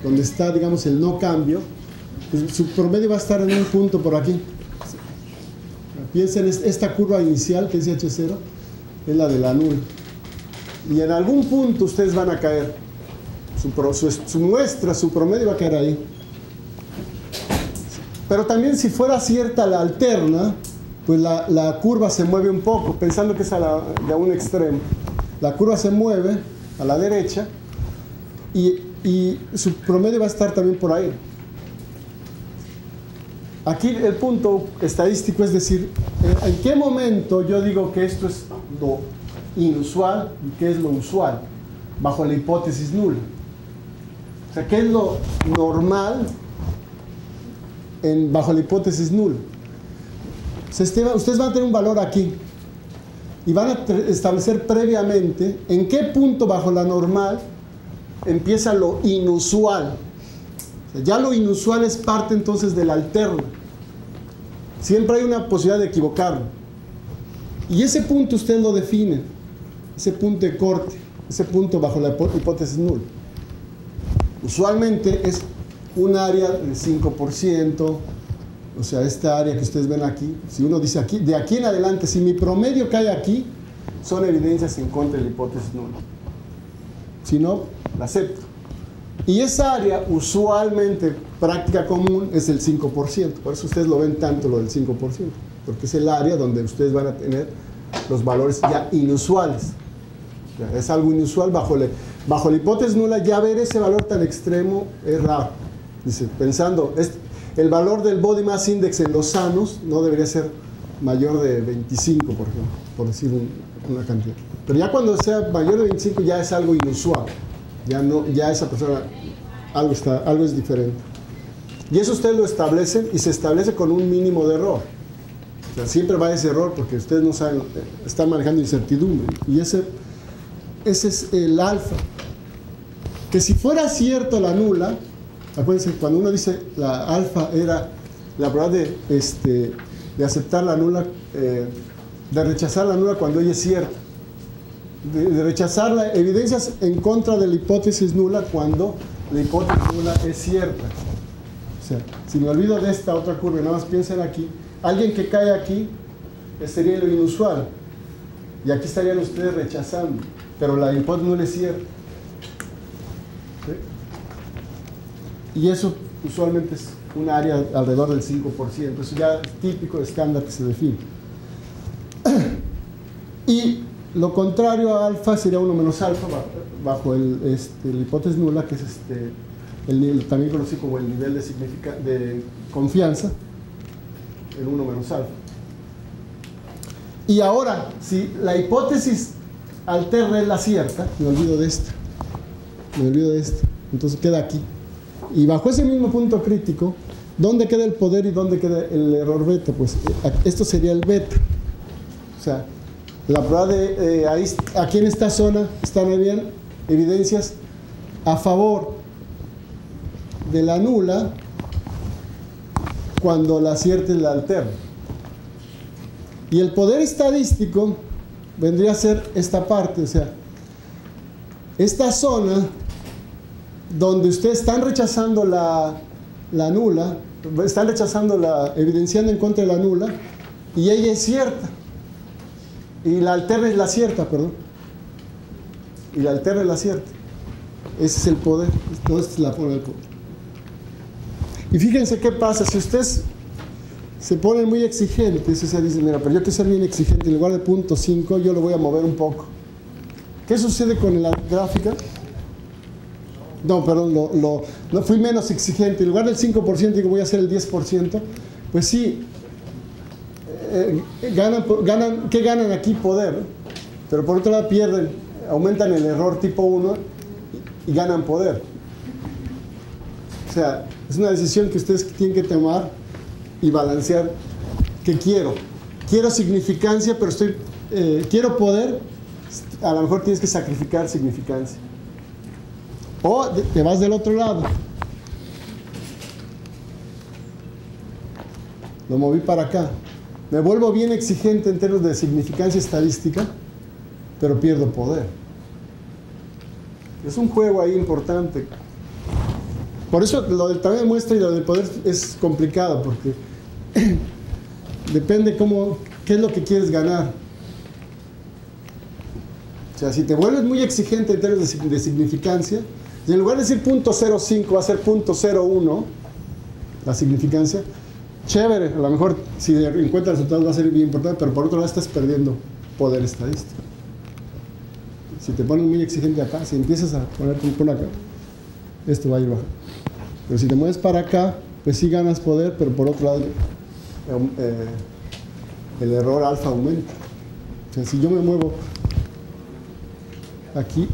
donde está, digamos, el no cambio, pues su promedio va a estar en un punto por aquí. Piensen, esta curva inicial que dice H0 es la de la nula. Y en algún punto ustedes van a caer. Su muestra, su promedio va a caer ahí. Pero también si fuera cierta la alterna, pues la curva se mueve un poco, pensando que es de un extremo. La curva se mueve a la derecha y su promedio va a estar también por ahí. Aquí el punto estadístico es decir, ¿en qué momento yo digo que esto es lo inusual y qué es lo usual? Bajo la hipótesis nula. O sea, ¿qué es lo normal bajo la hipótesis nula? Ustedes van a tener un valor aquí y van a establecer previamente en qué punto bajo la normal empieza lo inusual. O sea, ya lo inusual es parte entonces de la alterna. Siempre hay una posibilidad de equivocarlo. Y ese punto ustedes lo definen, ese punto de corte, ese punto bajo la hipótesis nula. Usualmente es un área del 5%, o sea, esta área que ustedes ven aquí, si uno dice aquí, de aquí en adelante, si mi promedio cae aquí, son evidencias en contra de la hipótesis nula. Si no, la acepto. Y esa área, usualmente, práctica común, es el 5%. Por eso ustedes lo ven tanto, lo del 5%. Porque es el área donde ustedes van a tener los valores ya inusuales. Ya, es algo inusual bajo la hipótesis nula. Ya ver ese valor tan extremo es raro. Dice, pensando, el valor del body mass index en los sanos no debería ser mayor de 25, por ejemplo, por decir una cantidad. Pero ya cuando sea mayor de 25 ya es algo inusual. Ya esa persona, algo es diferente. Y eso ustedes lo establecen y se establece con un mínimo de error. O sea, siempre va ese error porque ustedes no saben, están manejando incertidumbre. Y ese es el alfa. Que si fuera cierto la nula, acuérdense, cuando uno dice la alfa era la probabilidad de aceptar la nula, de rechazar la nula cuando ella es cierta. De rechazar las evidencias en contra de la hipótesis nula cuando la hipótesis nula es cierta. O sea, si me olvido de esta otra curva y nada más piensen aquí, alguien que cae aquí sería lo inusual y aquí estarían ustedes rechazando, pero la hipótesis nula es cierta. ¿Sí? Y eso usualmente es un área alrededor del 5%, eso ya es típico, estándar que se define. Y lo contrario a alfa sería 1 menos alfa bajo la hipótesis nula, que es también conocido como el nivel de confianza, el 1 menos alfa. Y ahora, si la hipótesis alterna es la cierta, me olvido de esta, entonces queda aquí. Y bajo ese mismo punto crítico, ¿dónde queda el poder y dónde queda el error beta? Pues esto sería el beta. O sea, la prueba aquí en esta zona están bien evidencias a favor de la nula cuando la cierta es la alterna. Y el poder estadístico vendría a ser esta parte, o sea, esta zona donde ustedes están rechazando la nula, están rechazando evidenciando en contra de la nula, y ella es cierta. Y la alterna es la cierta, perdón. Y la alterna es la cierta. Ese es el poder. Esta es la forma del poder. Y fíjense qué pasa. Si ustedes se ponen muy exigentes, o sea, dicen, mira, pero yo quiero ser bien exigente, en lugar de 0.5 yo lo voy a mover un poco. ¿Qué sucede con la gráfica? No, perdón, no fui menos exigente. En lugar del 5% digo, voy a hacer el 10%. Pues sí. ¿Qué ganan aquí? Poder, pero por otro lado aumentan el error tipo 1 y ganan poder. O sea, es una decisión que ustedes tienen que tomar y balancear. ¿Qué quiero? Quiero significancia, pero quiero poder. A lo mejor tienes que sacrificar significancia. O te vas del otro lado. Lo moví para acá. Me vuelvo bien exigente en términos de significancia estadística, pero pierdo poder. Es un juego ahí importante. Por eso lo del tamaño de muestra y lo del poder es complicado, porque depende qué es lo que quieres ganar. O sea, si te vuelves muy exigente en términos de significancia, y en lugar de decir 0.05 va a ser 0.01 la significancia, chévere, a lo mejor si encuentras resultados va a ser bien importante, pero por otro lado estás perdiendo poder estadístico. Si te pones muy exigente acá, si empiezas a ponerte por acá, esto va a ir bajando. Pero si te mueves para acá, pues sí ganas poder, pero por otro lado el error alfa aumenta. O sea, si yo me muevo aquí,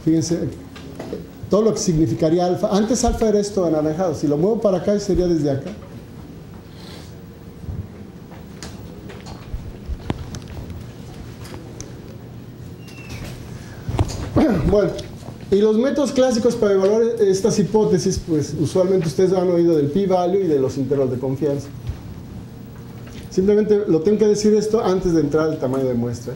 fíjense, todo lo que significaría alfa, antes alfa era esto anaranjado, si lo muevo para acá sería desde acá. Bueno, y los métodos clásicos para evaluar estas hipótesis, pues usualmente ustedes han oído del p-value y de los intervalos de confianza. Simplemente lo tengo que decir esto antes de entrar al tamaño de muestra.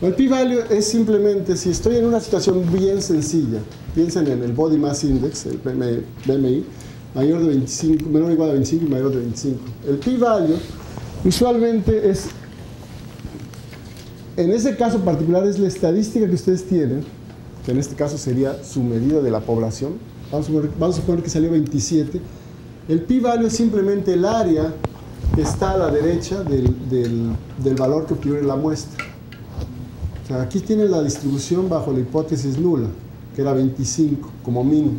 El p-value es simplemente, si estoy en una situación bien sencilla, piensen en el Body Mass Index, el BMI, mayor de 25, menor o igual a 25 y mayor de 25. El p-value usualmente es, en ese caso particular, es la estadística que ustedes tienen, que en este caso sería su medida de la población. Vamos a suponer que salió 27. El p-value es simplemente el área que está a la derecha del valor que obtiene la muestra. O sea, aquí tiene la distribución bajo la hipótesis nula, que era 25 como mínimo.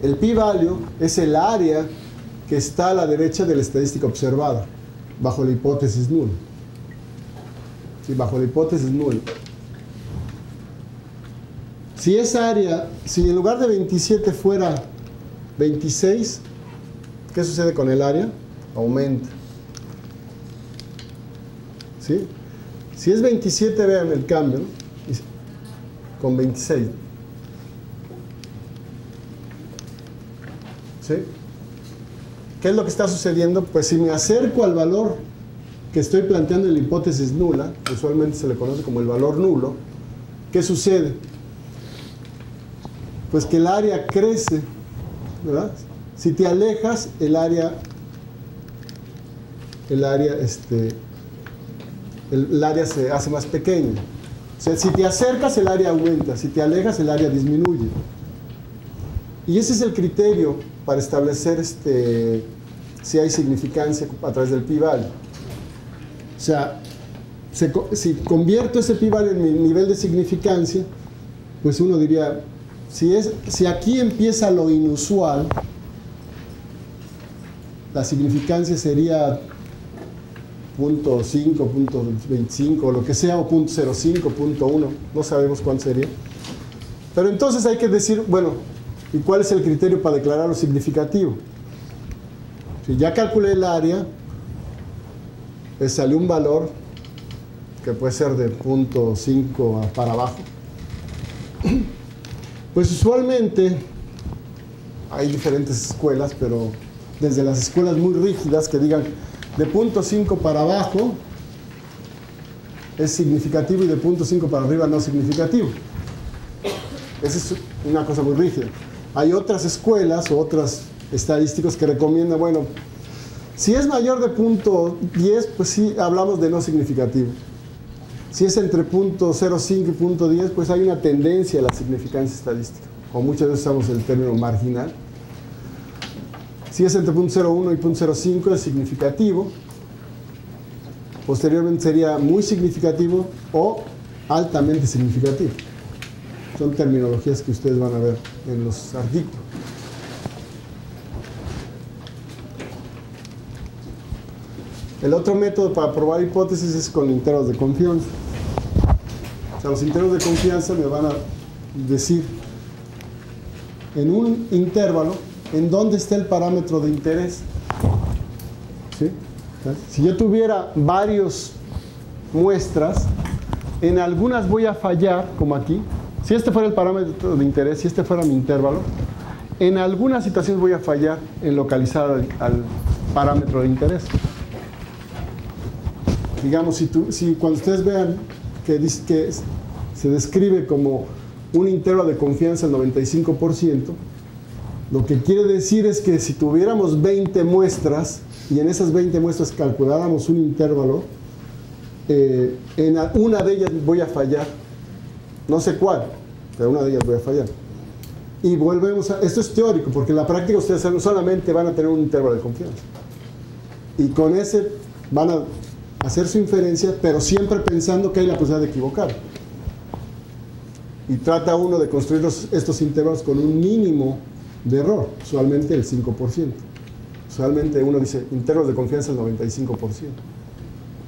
El p-value es el área que está a la derecha de la estadística observada, bajo la hipótesis nula. Sí, bajo la hipótesis nula. Si esa área, si en lugar de 27 fuera 26, ¿qué sucede con el área? Aumenta. ¿Sí? Si es 27, vean el cambio, ¿no? Con 26. ¿Sí? ¿Qué es lo que está sucediendo? Pues si me acerco al valor que estoy planteando en la hipótesis nula, usualmente se le conoce como el valor nulo, ¿qué sucede? Pues que el área crece, ¿verdad? Si te alejas, el área se hace más pequeño. O sea, si te acercas, el área aumenta. Si te alejas, el área disminuye. Y ese es el criterio para establecer si hay significancia a través del p-value. O sea, si convierto ese p-value en mi nivel de significancia, pues uno diría, si aquí empieza lo inusual, la significancia sería 0.5, 0.25 o lo que sea, o 0.05, 0.1, no sabemos cuánto sería. Pero entonces hay que decir, bueno, ¿y cuál es el criterio para declarar lo significativo? Si ya calculé el área, pues salió un valor que puede ser de 0.5 para abajo. Pues usualmente hay diferentes escuelas, pero desde las escuelas muy rígidas que digan de 0.5 para abajo es significativo y de 0.5 para arriba no significativo. Esa es una cosa muy rígida. Hay otras escuelas o otros estadísticos que recomiendan, bueno, si es mayor de 0.10, pues sí hablamos de no significativo. Si es entre 0.05 y 0.10, pues hay una tendencia a la significancia estadística. O muchas veces usamos el término marginal. Si es entre 0.01 y 0.05 es significativo. Posteriormente sería muy significativo o altamente significativo. Son terminologías que ustedes van a ver en los artículos. El otro método para probar hipótesis es con intervalos de confianza. O sea, los intervalos de confianza me van a decir en un intervalo en dónde está el parámetro de interés. ¿Sí? Si yo tuviera varias muestras, en algunas voy a fallar, como aquí. Si este fuera el parámetro de interés, si este fuera mi intervalo, en algunas situaciones voy a fallar en localizar al parámetro de interés. Digamos, si cuando ustedes vean que se describe como un intervalo de confianza del 95%, lo que quiere decir es que si tuviéramos 20 muestras y en esas 20 muestras calculáramos un intervalo, en una de ellas voy a fallar, no sé cuál, pero una de ellas voy a fallar. Y volvemos a, esto es teórico, porque en la práctica ustedes solamente van a tener un intervalo de confianza. Y con ese van a hacer su inferencia, pero siempre pensando que hay la posibilidad de equivocar. Y trata uno de construir estos intervalos con un mínimo de error, usualmente el 5%. Usualmente uno dice intervalos de confianza el 95%.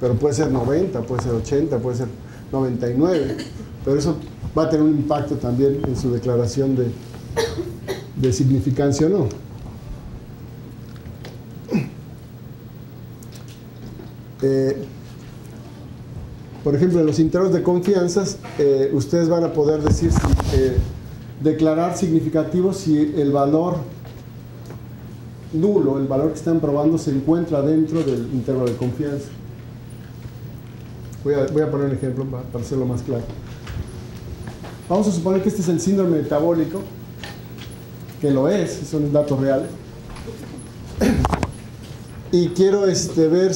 Pero puede ser 90, puede ser 80, puede ser 99. Pero eso va a tener un impacto también en su declaración de significancia o no. Por ejemplo, en los intervalos de confianza, ustedes van a poder decir, declarar significativo si el valor nulo, el valor que están probando, se encuentra dentro del intervalo de confianza. Voy a poner un ejemplo para hacerlo más claro. Vamos a suponer que este es el síndrome metabólico, que lo es, son datos reales. Y quiero ver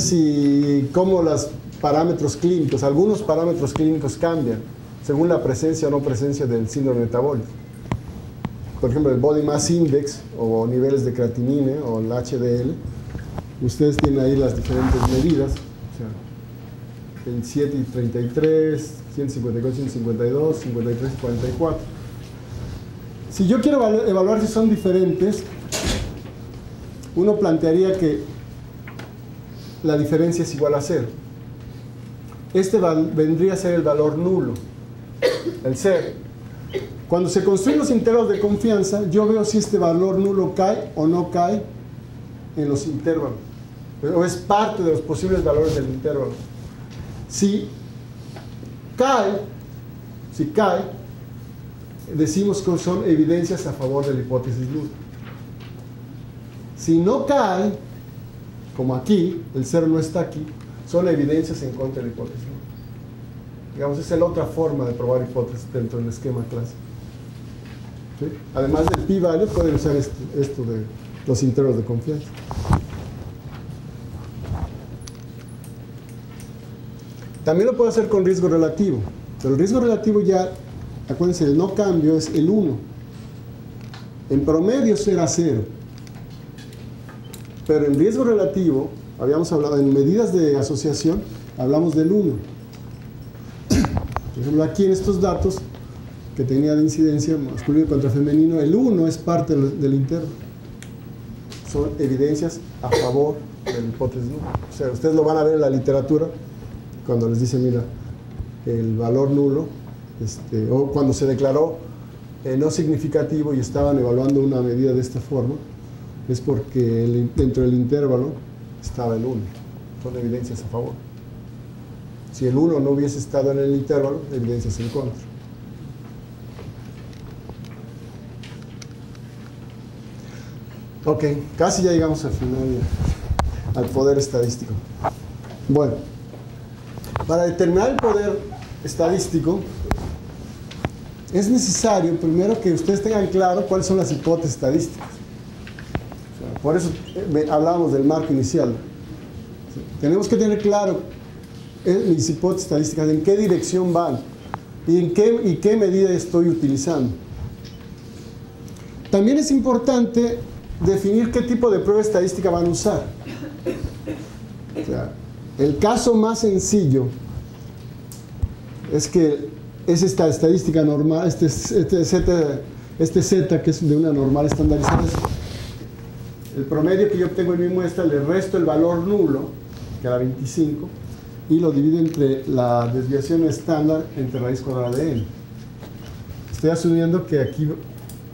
cómo los parámetros clínicos, algunos parámetros clínicos cambian según la presencia o no presencia del síndrome metabólico. Por ejemplo, el Body Mass Index o niveles de creatinina o el HDL. Ustedes tienen ahí las diferentes medidas. O sea, el 7 y 33, 154, 152, 53 y 44. Si yo quiero evaluar si son diferentes, uno plantearía que la diferencia es igual a 0. Este vendría a ser el valor nulo, el 0. Cuando se construyen los intervalos de confianza, yo veo si este valor nulo cae o no cae en los intervalos, o es parte de los posibles valores del intervalo. Si cae, decimos que son evidencias a favor de la hipótesis nula. Si no cae, como aquí, el 0 no está aquí, son evidencias en contra de la hipótesis nula. Digamos, esa es la otra forma de probar hipótesis dentro del esquema clásico. ¿Sí? Además del p-value, pueden usar esto de los intervalos de confianza. También lo puedo hacer con riesgo relativo, pero el riesgo relativo ya, acuérdense, el no cambio es el 1. En promedio será 0. Pero en riesgo relativo, habíamos hablado, en medidas de asociación, hablamos del 1. Por ejemplo, aquí en estos datos que tenía de incidencia masculino contra femenino, el 1 es parte del intervalo. Son evidencias a favor de la hipótesis nula. O sea, ustedes lo van a ver en la literatura cuando les dice, mira, el valor nulo, o cuando se declaró no significativo y estaban evaluando una medida de esta forma, es porque dentro del intervalo estaba el 1. Son evidencias a favor. Si el 1 no hubiese estado en el intervalo, evidencias en contra. Ok, casi ya llegamos al final, al poder estadístico. Bueno, para determinar el poder estadístico, es necesario primero que ustedes tengan claro cuáles son las hipótesis estadísticas. O sea, por eso hablábamos del marco inicial. Tenemos que tener claro mis hipótesis estadísticas, en qué dirección van y qué medida estoy utilizando. También es importante definir qué tipo de prueba estadística van a usar. O sea, el caso más sencillo es que es esta estadística normal, este Z que es de una normal estandarizada. El promedio que yo obtengo en mi muestra, le resto el valor nulo que era 25, y lo divido entre la desviación estándar entre raíz cuadrada de n. Estoy asumiendo que aquí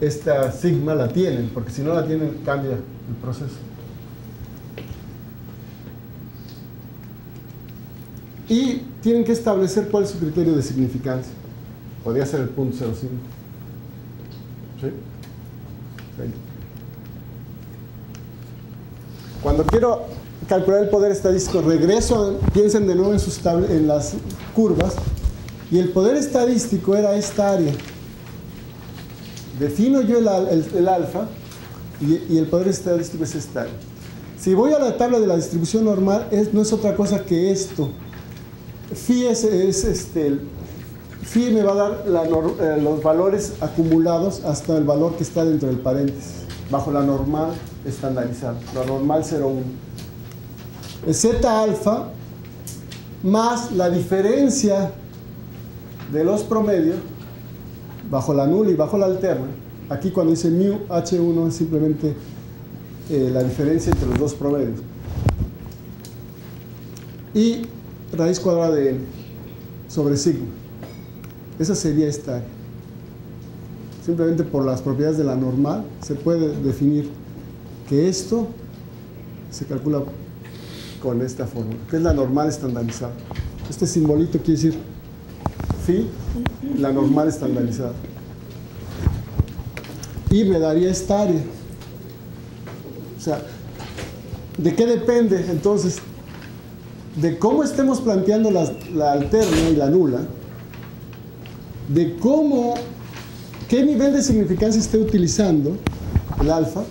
esta sigma la tienen, porque si no la tienen cambia el proceso. Y tienen que establecer cuál es su criterio de significancia. Podría ser el punto 0,5. ¿Sí? Sí. Cuando quiero calcular el poder estadístico, regreso, piensen de nuevo en las curvas, y el poder estadístico era esta área. Defino yo el alfa, y el poder estadístico es esta área. Si voy a la tabla de la distribución normal, no es otra cosa que esto. Phi Phi me va a dar los valores acumulados hasta el valor que está dentro del paréntesis, bajo la normal estandarizada, la normal 0,1. Es zeta alfa más la diferencia de los promedios bajo la nula y bajo la alterna. Aquí cuando dice mu h1 es simplemente la diferencia entre los dos promedios. Y raíz cuadrada de n sobre sigma. Esa sería esta área. Simplemente por las propiedades de la normal se puede definir que esto se calcula con esta fórmula, que es la normal estandarizada. Este simbolito quiere decir phi, la normal estandarizada. Y me daría esta área. O sea, ¿de qué depende entonces? De cómo estemos planteando la alterna y la nula, de qué nivel de significancia esté utilizando el alfa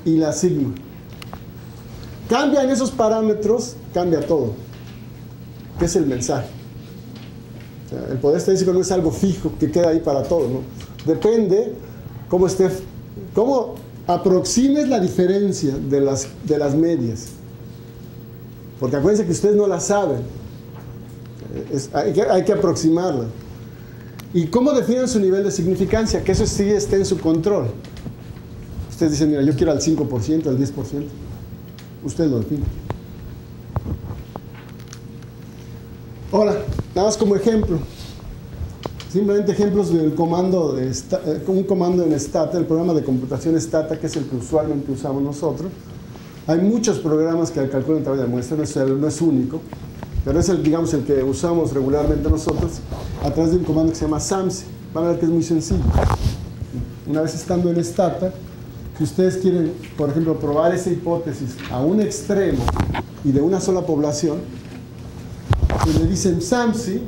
y la sigma. Cambian esos parámetros, cambia todo. ¿Qué es el mensaje? O sea, el poder estadístico no es algo fijo que queda ahí para todo, ¿no? Depende cómo aproximes la diferencia de las medias. Porque acuérdense que ustedes no la saben. Hay que aproximarla. ¿Y cómo definen su nivel de significancia? Que eso sí esté en su control. Ustedes dicen, mira, yo quiero al 5%, al 10%. Ustedes lo definen. Ahora, nada más como ejemplo. Simplemente ejemplos del comando un comando en Stata, el programa de computación Stata, que es el que usualmente usamos nosotros. Hay muchos programas que calculan el tamaño de muestra, no es único, pero es el que usamos regularmente nosotros a través de un comando que se llama SAMSI. Van a ver que es muy sencillo. Una vez estando en Stata, si ustedes quieren, por ejemplo, probar esa hipótesis a un extremo y de una sola población, pues le dicen SAMSI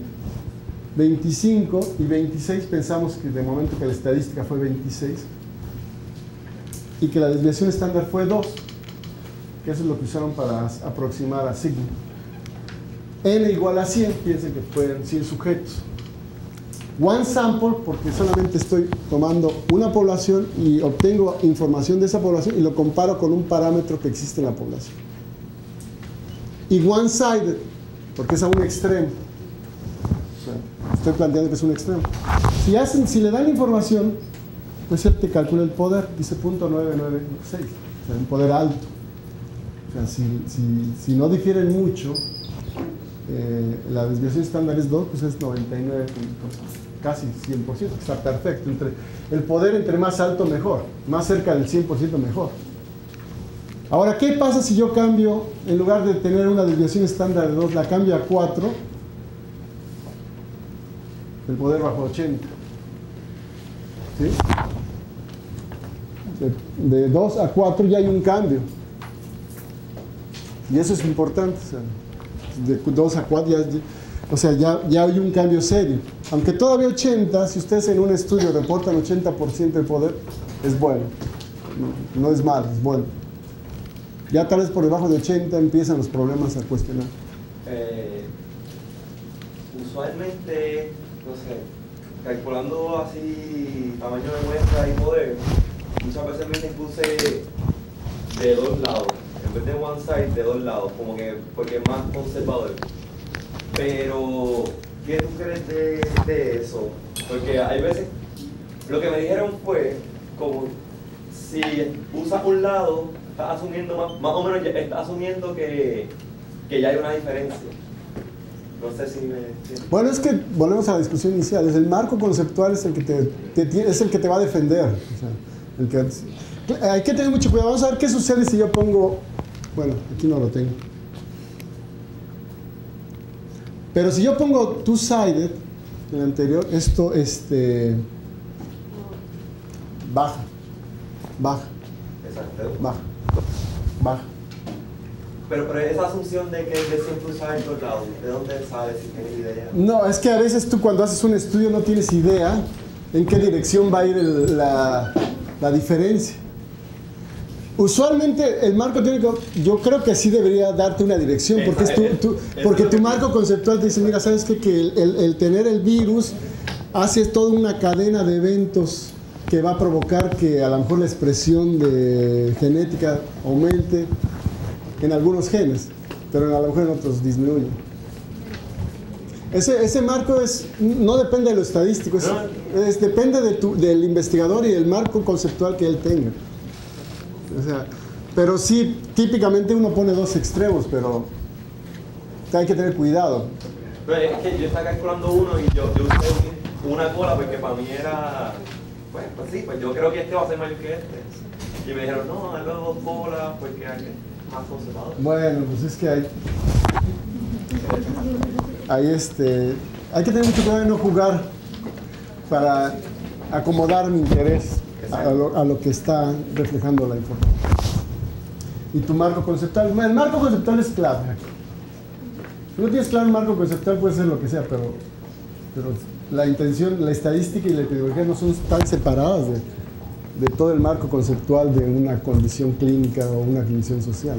25 y 26, pensamos que de momento que la estadística fue 26 y que la desviación estándar fue 2, que eso es lo que usaron para aproximar a sigma. N igual a 100, piensen que fueron 100 sujetos. One sample, porque solamente estoy tomando una población y obtengo información de esa población y lo comparo con un parámetro que existe en la población. Y one-sided, porque es a un extremo. O sea, estoy planteando que es un extremo. Si le dan información, pues él te calcula el poder, dice 0.996, o sea, un poder alto. O sea, si no difieren mucho, la desviación estándar es 2, pues es 99, casi 100%, está perfecto. El poder entre más alto mejor, más cerca del 100% mejor. Ahora, ¿qué pasa si yo cambio, en lugar de tener una desviación estándar de 2, la cambio a 4? El poder bajo 80. ¿Sí? De 2 a 4 ya hay un cambio. Y eso es importante. O sea, de 2 a 4 ya hay un cambio serio. Aunque todavía 80, si ustedes en un estudio reportan 80% de poder, es bueno. No es malo, es bueno. Ya tal vez por debajo de 80 empiezan los problemas a cuestionar. Usualmente, no sé, calculando así tamaño de muestra y poder, muchas veces me puse de dos lados, en vez de one side, de dos lados, como que porque es más conservador. Pero, ¿qué tú crees de eso? Porque hay veces, lo que me dijeron fue, como si usas un lado, estás asumiendo más o menos, estás asumiendo que que ya hay una diferencia. No sé si me entiendes. Bueno, es que volvemos a la discusión inicial. Es el marco conceptual es el que es el que te va a defender. O sea, hay que tener mucho cuidado. Vamos a ver qué sucede si yo pongo... Bueno, aquí no lo tengo. Pero si yo pongo two-sided, en el anterior, esto baja. Exacto. Baja. Pero esa asunción de que de siempre usar en todos lados, ¿de dónde sabes si tienes idea? No, es que a veces tú cuando haces un estudio no tienes idea en qué dirección va a ir la diferencia. Usualmente el marco teórico, yo creo que sí debería darte una dirección, porque tu marco conceptual te dice, mira, ¿sabes qué? Que el tener el virus hace toda una cadena de eventos que va a provocar que a lo mejor la expresión de genética aumente en algunos genes, pero a lo mejor en otros disminuye. Ese marco no depende de lo estadístico, depende del investigador y el marco conceptual que él tenga. O sea, pero sí, típicamente uno pone dos extremos, pero hay que tener cuidado. Pero es que yo estaba calculando uno y yo usé una cola porque para mí era, pues sí, pues yo creo que este va a ser mayor que este. Y me dijeron, no, hazlo dos colas porque hay más conservador. Bueno, pues es que hay que tener mucho cuidado de no jugar para acomodar mi interés a lo que está reflejando la información. Y tu marco conceptual. El marco conceptual es clave. Si no tienes claro el marco conceptual, puede ser lo que sea, pero la intención, la estadística y la epidemiología no son tan separadas de todo el marco conceptual de una condición clínica o una condición social.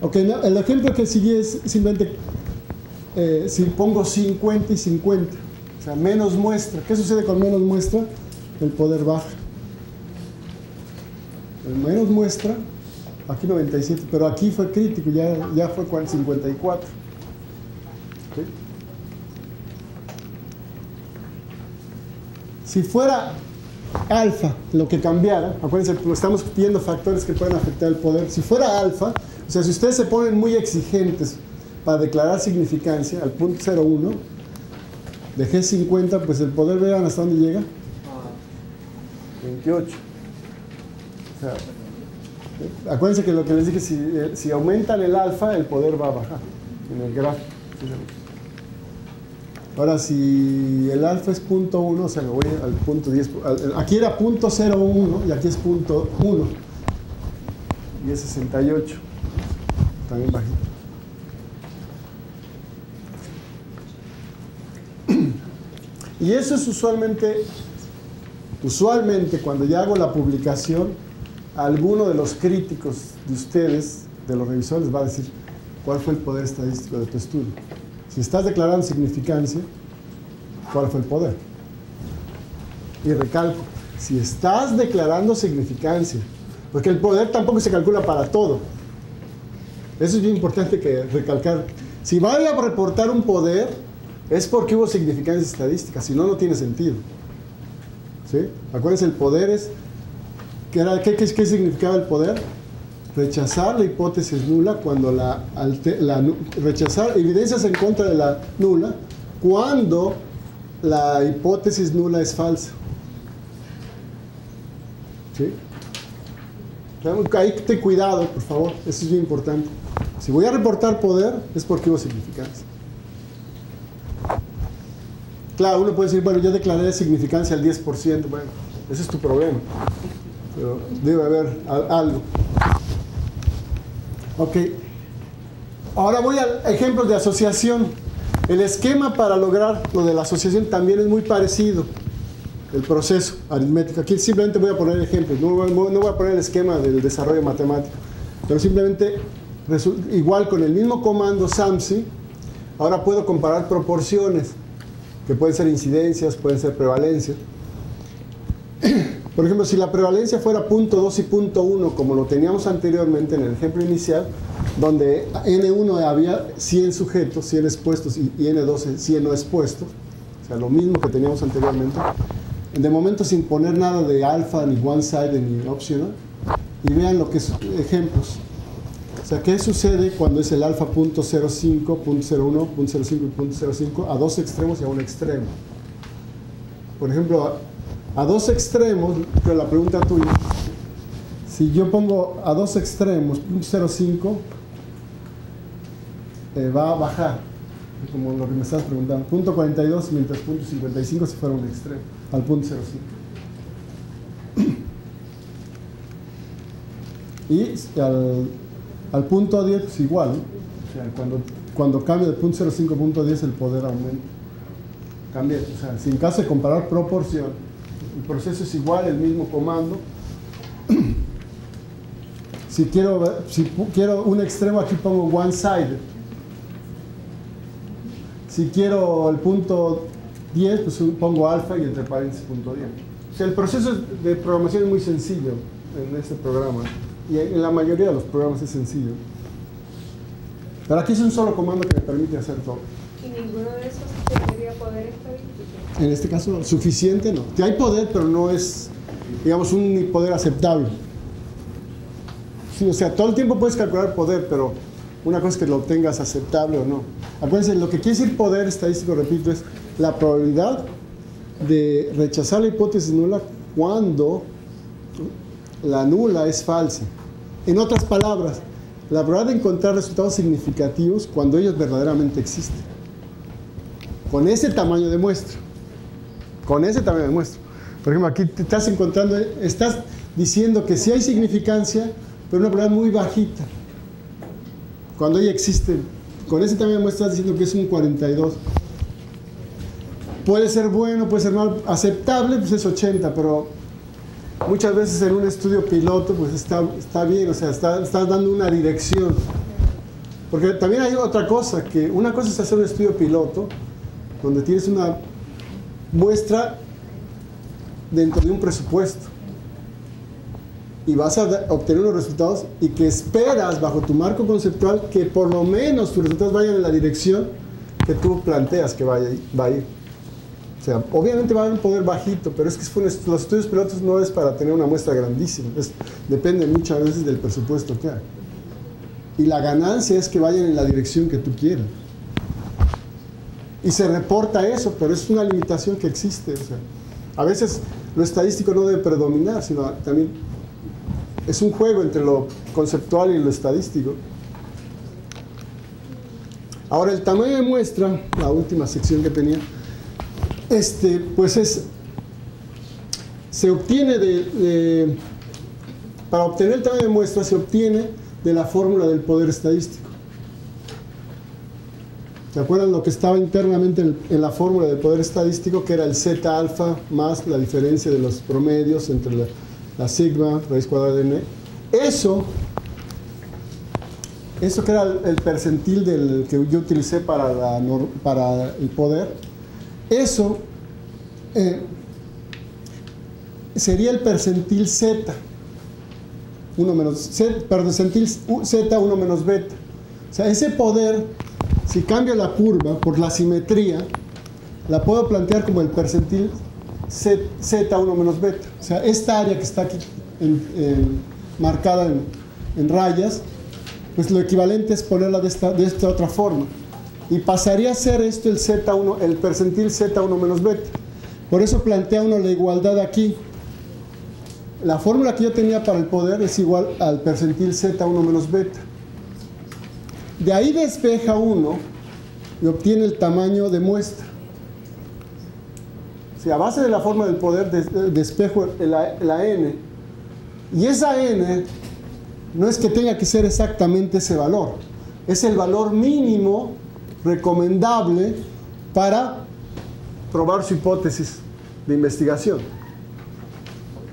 Ok, el ejemplo que sigue es simplemente si pongo 50 y 50. O sea, menos muestra. ¿Qué sucede con menos muestra? El poder baja. El menos muestra, aquí 97, pero aquí fue crítico, ya fue 54. ¿Okay? Si fuera alfa lo que cambiara, acuérdense, estamos viendo factores que pueden afectar el poder. Si fuera alfa, o sea, si ustedes se ponen muy exigentes para declarar significancia al punto 0,1, de G50, pues el poder, vean hasta dónde llega. 28. O sea, acuérdense que lo que les dije, si aumentan el alfa, el poder va a bajar en el gráfico. Ahora, si el alfa es 0.1, o sea, me voy al punto 10. Aquí era 0.01 y aquí es 0.1. Y es 68. También bajito. Y eso es usualmente cuando ya hago la publicación, alguno de los críticos de ustedes, de los revisores, va a decir cuál fue el poder estadístico de tu estudio. Si estás declarando significancia, ¿cuál fue el poder? Y recalco, si estás declarando significancia, porque el poder tampoco se calcula para todo. Eso es bien importante que recalcar. Si voy a reportar un poder, es porque hubo significancia estadística, si no, no tiene sentido. ¿Sí? Acuérdense, el poder es... ¿Qué significaba el poder? Rechazar la hipótesis nula cuando rechazar evidencias en contra de la nula cuando la hipótesis nula es falsa. ¿Sí? Ahí ten cuidado, por favor, eso es bien importante. Si voy a reportar poder, es porque hubo significancia. Claro, uno puede decir, bueno, yo declaré significancia al 10%, bueno, ese es tu problema. Pero debe haber algo. Ok. Ahora voy a ejemplos de asociación. El esquema para lograr lo de la asociación también es muy parecido. El proceso aritmético. Aquí simplemente voy a poner ejemplos. No voy a poner el esquema del desarrollo matemático. Pero simplemente, igual con el mismo comando SAMSI, ahora puedo comparar proporciones, que pueden ser incidencias, pueden ser prevalencias. Por ejemplo, si la prevalencia fuera 0.2 y 0.1, como lo teníamos anteriormente en el ejemplo inicial, donde N1 había 100 sujetos, 100 expuestos, y N2 100 no expuestos, o sea, lo mismo que teníamos anteriormente, de momento sin poner nada de alfa, ni one-sided, ni optional, y vean lo que es ejemplos. O sea, ¿qué sucede cuando es el alfa punto 0,5, punto 0,1, punto 0,5 y punto 0,5 a dos extremos y a un extremo? Por ejemplo, a dos extremos, pero la pregunta tuya, si yo pongo a dos extremos punto 0,5, va a bajar, como lo que me estás preguntando, punto 42, mientras punto 55 si fuera un extremo, al punto 0,5. Y al punto 10 pues igual, ¿no? O sea, cuando cambia de punto 0,5 a punto 10 el poder aumenta. Cambia, o sea, si en caso de comparar proporción, el proceso es igual, el mismo comando. Si quiero un extremo, aquí pongo one sided. Si quiero el punto 10, pues pongo alfa y entre paréntesis punto 10. O sea, el proceso de programación es muy sencillo en este programa. Y en la mayoría de los programas es sencillo. Pero aquí es un solo comando que me permite hacer todo. ¿Y ninguno de esos tendría poder estadístico? En este caso, suficiente no. Hay poder, pero no es, digamos, un poder aceptable. Sí, o sea, todo el tiempo puedes calcular poder, pero una cosa es que lo obtengas aceptable o no. Acuérdense, lo que quiere decir poder estadístico, repito, es la probabilidad de rechazar la hipótesis nula cuando la nula es falsa. En otras palabras, la probabilidad de encontrar resultados significativos cuando ellos verdaderamente existen. Con ese tamaño de muestra. Con ese tamaño de muestra. Por ejemplo, aquí te estás encontrando, estás diciendo que sí hay significancia, pero una probabilidad muy bajita. Cuando ella existe, con ese tamaño de muestra estás diciendo que es un 42. Puede ser bueno, puede ser mal, aceptable, pues es 80, pero muchas veces en un estudio piloto, pues está bien, o sea, estás dando una dirección. Porque también hay otra cosa, que una cosa es hacer un estudio piloto, donde tienes una muestra dentro de un presupuesto. Y vas a obtener unos resultados y que esperas bajo tu marco conceptual que por lo menos tus resultados vayan en la dirección que tú planteas que va a ir. O sea, obviamente va a haber un poder bajito, pero es que los estudios pilotos no es para tener una muestra grandísima. Depende muchas veces del presupuesto que hay. Y la ganancia es que vayan en la dirección que tú quieras. Y se reporta eso, pero es una limitación que existe. O sea, a veces lo estadístico no debe predominar, sino también es un juego entre lo conceptual y lo estadístico. Ahora, el tamaño de muestra, la última sección que tenía, pues se obtiene para obtener el tamaño de muestra se obtiene de la fórmula del poder estadístico. ¿Se acuerdan lo que estaba internamente en la fórmula del poder estadístico? Que era el Z alfa más la diferencia de los promedios entre la sigma, raíz cuadrada de n. Eso que era el percentil que yo utilicé para el poder, eso sería el percentil Z, percentil Z 1 menos beta. O sea, ese poder, si cambio la curva por la simetría, la puedo plantear como el percentil Z1 menos beta. O sea, esta área que está aquí marcada en rayas, pues lo equivalente es ponerla de esta otra forma. Y pasaría a ser esto el percentil Z1 menos beta. Por eso plantea uno la igualdad aquí. La fórmula que yo tenía para el poder es igual al percentil Z1 menos beta. De ahí despeja uno y obtiene el tamaño de muestra. Si a base de la fórmula del poder despejo la n, y esa n no es que tenga que ser exactamente ese valor, es el valor mínimo recomendable para probar su hipótesis de investigación.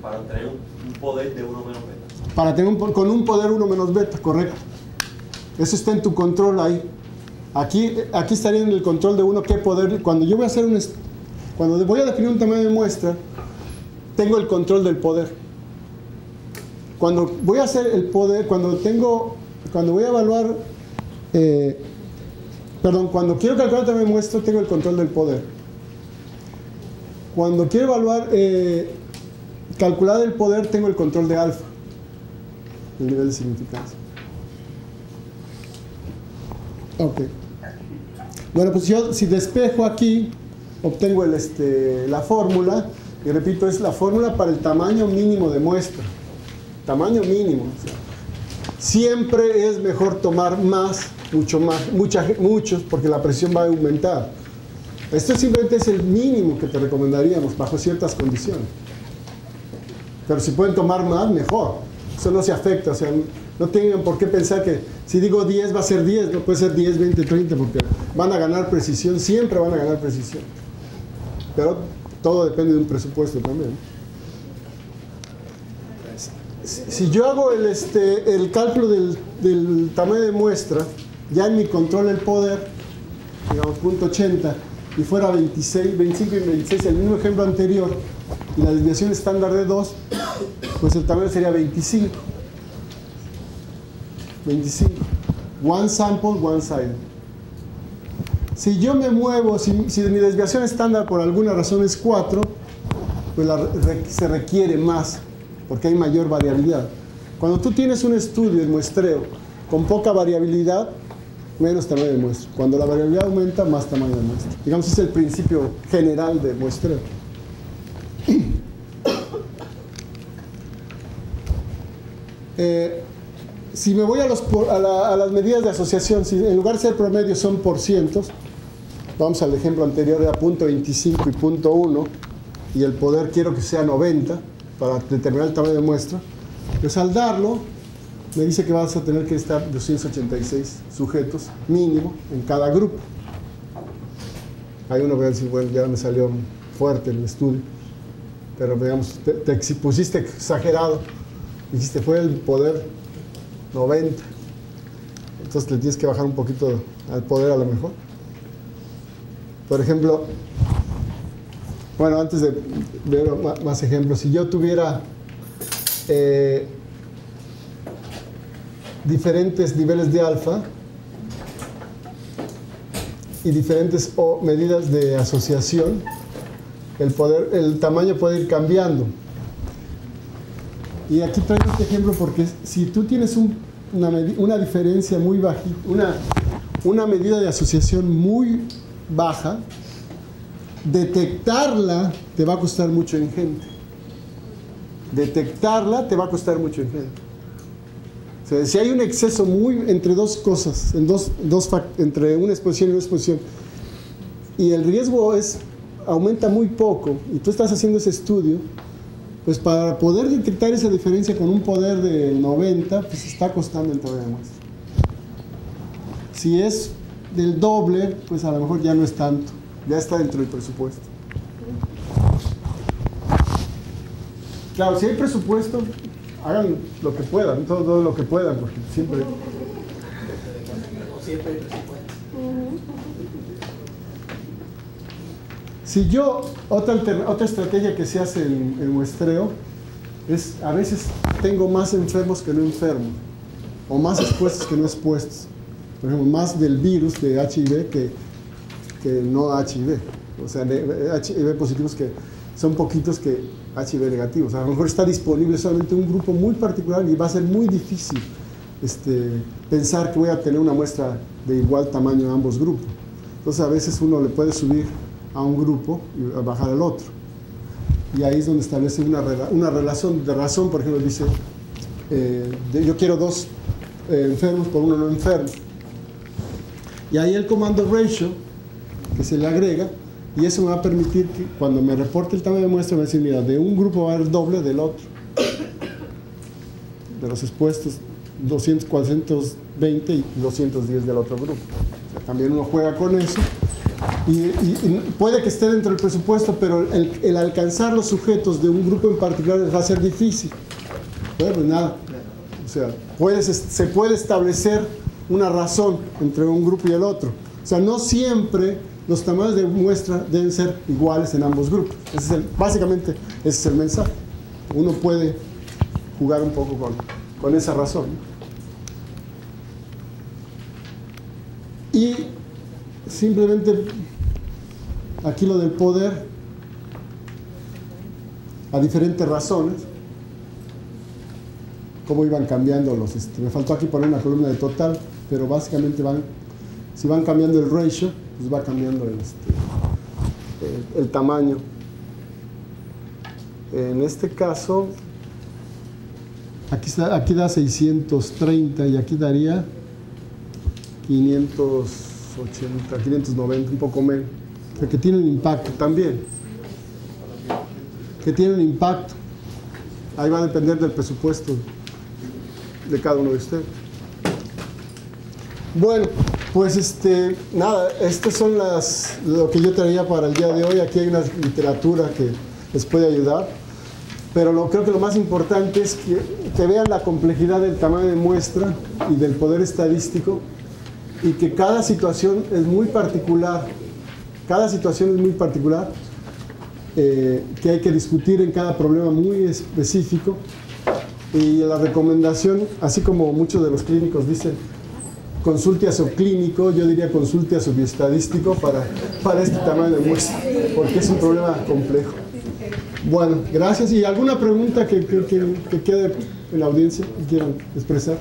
Para tener un poder de 1 menos beta. Para tener con un poder 1 menos beta, correcto. Eso está en tu control ahí. Aquí estaría en el control de uno qué poder. Cuando yo voy a hacer cuando voy a definir un tamaño de muestra, tengo el control del poder. Cuando voy a hacer el poder, cuando voy a evaluar, cuando quiero calcular el tamaño de muestra, tengo el control del poder. Cuando quiero evaluar, calcular el poder, tengo el control de alfa, el nivel de significancia. Ok. Bueno, pues yo si despejo aquí, obtengo la fórmula, y repito, es la fórmula para el tamaño mínimo de muestra. Tamaño mínimo. O sea, siempre es mejor tomar más, muchos, porque la presión va a aumentar. Esto simplemente es el mínimo que te recomendaríamos bajo ciertas condiciones. Pero si pueden tomar más, mejor. Eso no se afecta, o sea, no tengan por qué pensar que si digo 10 va a ser 10, no puede ser 10, 20, 30, porque van a ganar precisión, siempre van a ganar precisión. Pero todo depende de un presupuesto también. Si yo hago el cálculo del tamaño de muestra, ya en mi control del poder, digamos, punto 80, y fuera 26, 25 y 26, el mismo ejemplo anterior, y la desviación estándar de 2, pues el tamaño sería 25. 25. One sample, one side. Si yo me muevo, si mi desviación estándar por alguna razón es 4, pues se requiere más, porque hay mayor variabilidad. Cuando tú tienes un estudio de muestreo con poca variabilidad, menos tamaño de muestra. Cuando la variabilidad aumenta, más tamaño de muestra. Digamos, es el principio general de muestreo. Si me voy a las medidas de asociación, si en lugar de ser promedio son por cientos, vamos al ejemplo anterior, era punto 25 y punto 1, y el poder quiero que sea 90 para determinar el tamaño de muestra, pues al darlo, me dice que vas a tener que estar 286 sujetos mínimo en cada grupo. Ahí uno va a decir, bueno, ya me salió fuerte el estudio, pero digamos, te pusiste exagerado, dijiste, fue el poder 90, entonces le tienes que bajar un poquito al poder a lo mejor. Por ejemplo, bueno, antes de ver más ejemplos, si yo tuviera diferentes niveles de alfa y diferentes medidas de asociación, el tamaño puede ir cambiando. Y aquí traigo este ejemplo porque si tú tienes una diferencia muy bajita, una medida de asociación muy baja, detectarla te va a costar mucho en gente. Detectarla te va a costar mucho en gente. O sea, si hay un exceso entre dos cosas, entre una exposición y una exposición, y el riesgo aumenta muy poco, y tú estás haciendo ese estudio, pues para poder detectar esa diferencia con un poder de 90, pues está costando el tamaño de muestra. Si es del doble, pues a lo mejor ya no es tanto, ya está dentro del presupuesto. Claro, si hay presupuesto, hagan lo que puedan, todo lo que puedan, porque siempre... Siempre hay presupuesto. Si yo, otra estrategia que se hace en muestreo es, a veces tengo más enfermos que no enfermos, o más expuestos que no expuestos. Por ejemplo, más del virus de HIV que no HIV. O sea, HIV positivos que son poquitos que HIV negativos. A lo mejor está disponible solamente un grupo muy particular y va a ser muy difícil pensar que voy a tener una muestra de igual tamaño en ambos grupos. Entonces, a veces uno le puede subir a un grupo y bajar al otro. Y ahí es donde establece una relación de razón. Por ejemplo, dice, yo quiero 2 enfermos por 1 no enfermo. Y ahí el comando ratio que se le agrega, y eso me va a permitir que cuando me reporte el tamaño de muestra, me va a decir, mira, de un grupo va a haber doble del otro. De los expuestos, 200, 420 y 210 del otro grupo. O sea, también uno juega con eso. Y puede que esté dentro del presupuesto, pero el alcanzar los sujetos de un grupo en particular va a ser difícil. Bueno, pues nada. O sea, se puede establecer una razón entre un grupo y el otro. O sea, no siempre los tamaños de muestra deben ser iguales en ambos grupos. Básicamente, ese es el mensaje. Uno puede jugar un poco con esa razón. Y simplemente aquí lo del poder a diferentes razones, cómo iban cambiando me faltó aquí poner una columna de total, pero básicamente van Si van cambiando el ratio, pues va cambiando el tamaño. En este caso, aquí da 630 y aquí daría 580, 590, un poco menos. O sea, que tiene un impacto también. Que tiene un impacto. Ahí va a depender del presupuesto de cada uno de ustedes. Bueno, pues nada, estas son lo que yo traía para el día de hoy. Aquí hay una literatura que les puede ayudar, pero creo que lo más importante es que vean la complejidad del tamaño de muestra y del poder estadístico, y que cada situación es muy particular. Cada situación es muy particular, que hay que discutir en cada problema muy específico. Y la recomendación, así como muchos de los clínicos dicen, consulte a su clínico, yo diría consulte a su bioestadístico para este tamaño de muestra, porque es un problema complejo. Bueno, gracias. ¿Y alguna pregunta que quede en la audiencia que quieran expresar?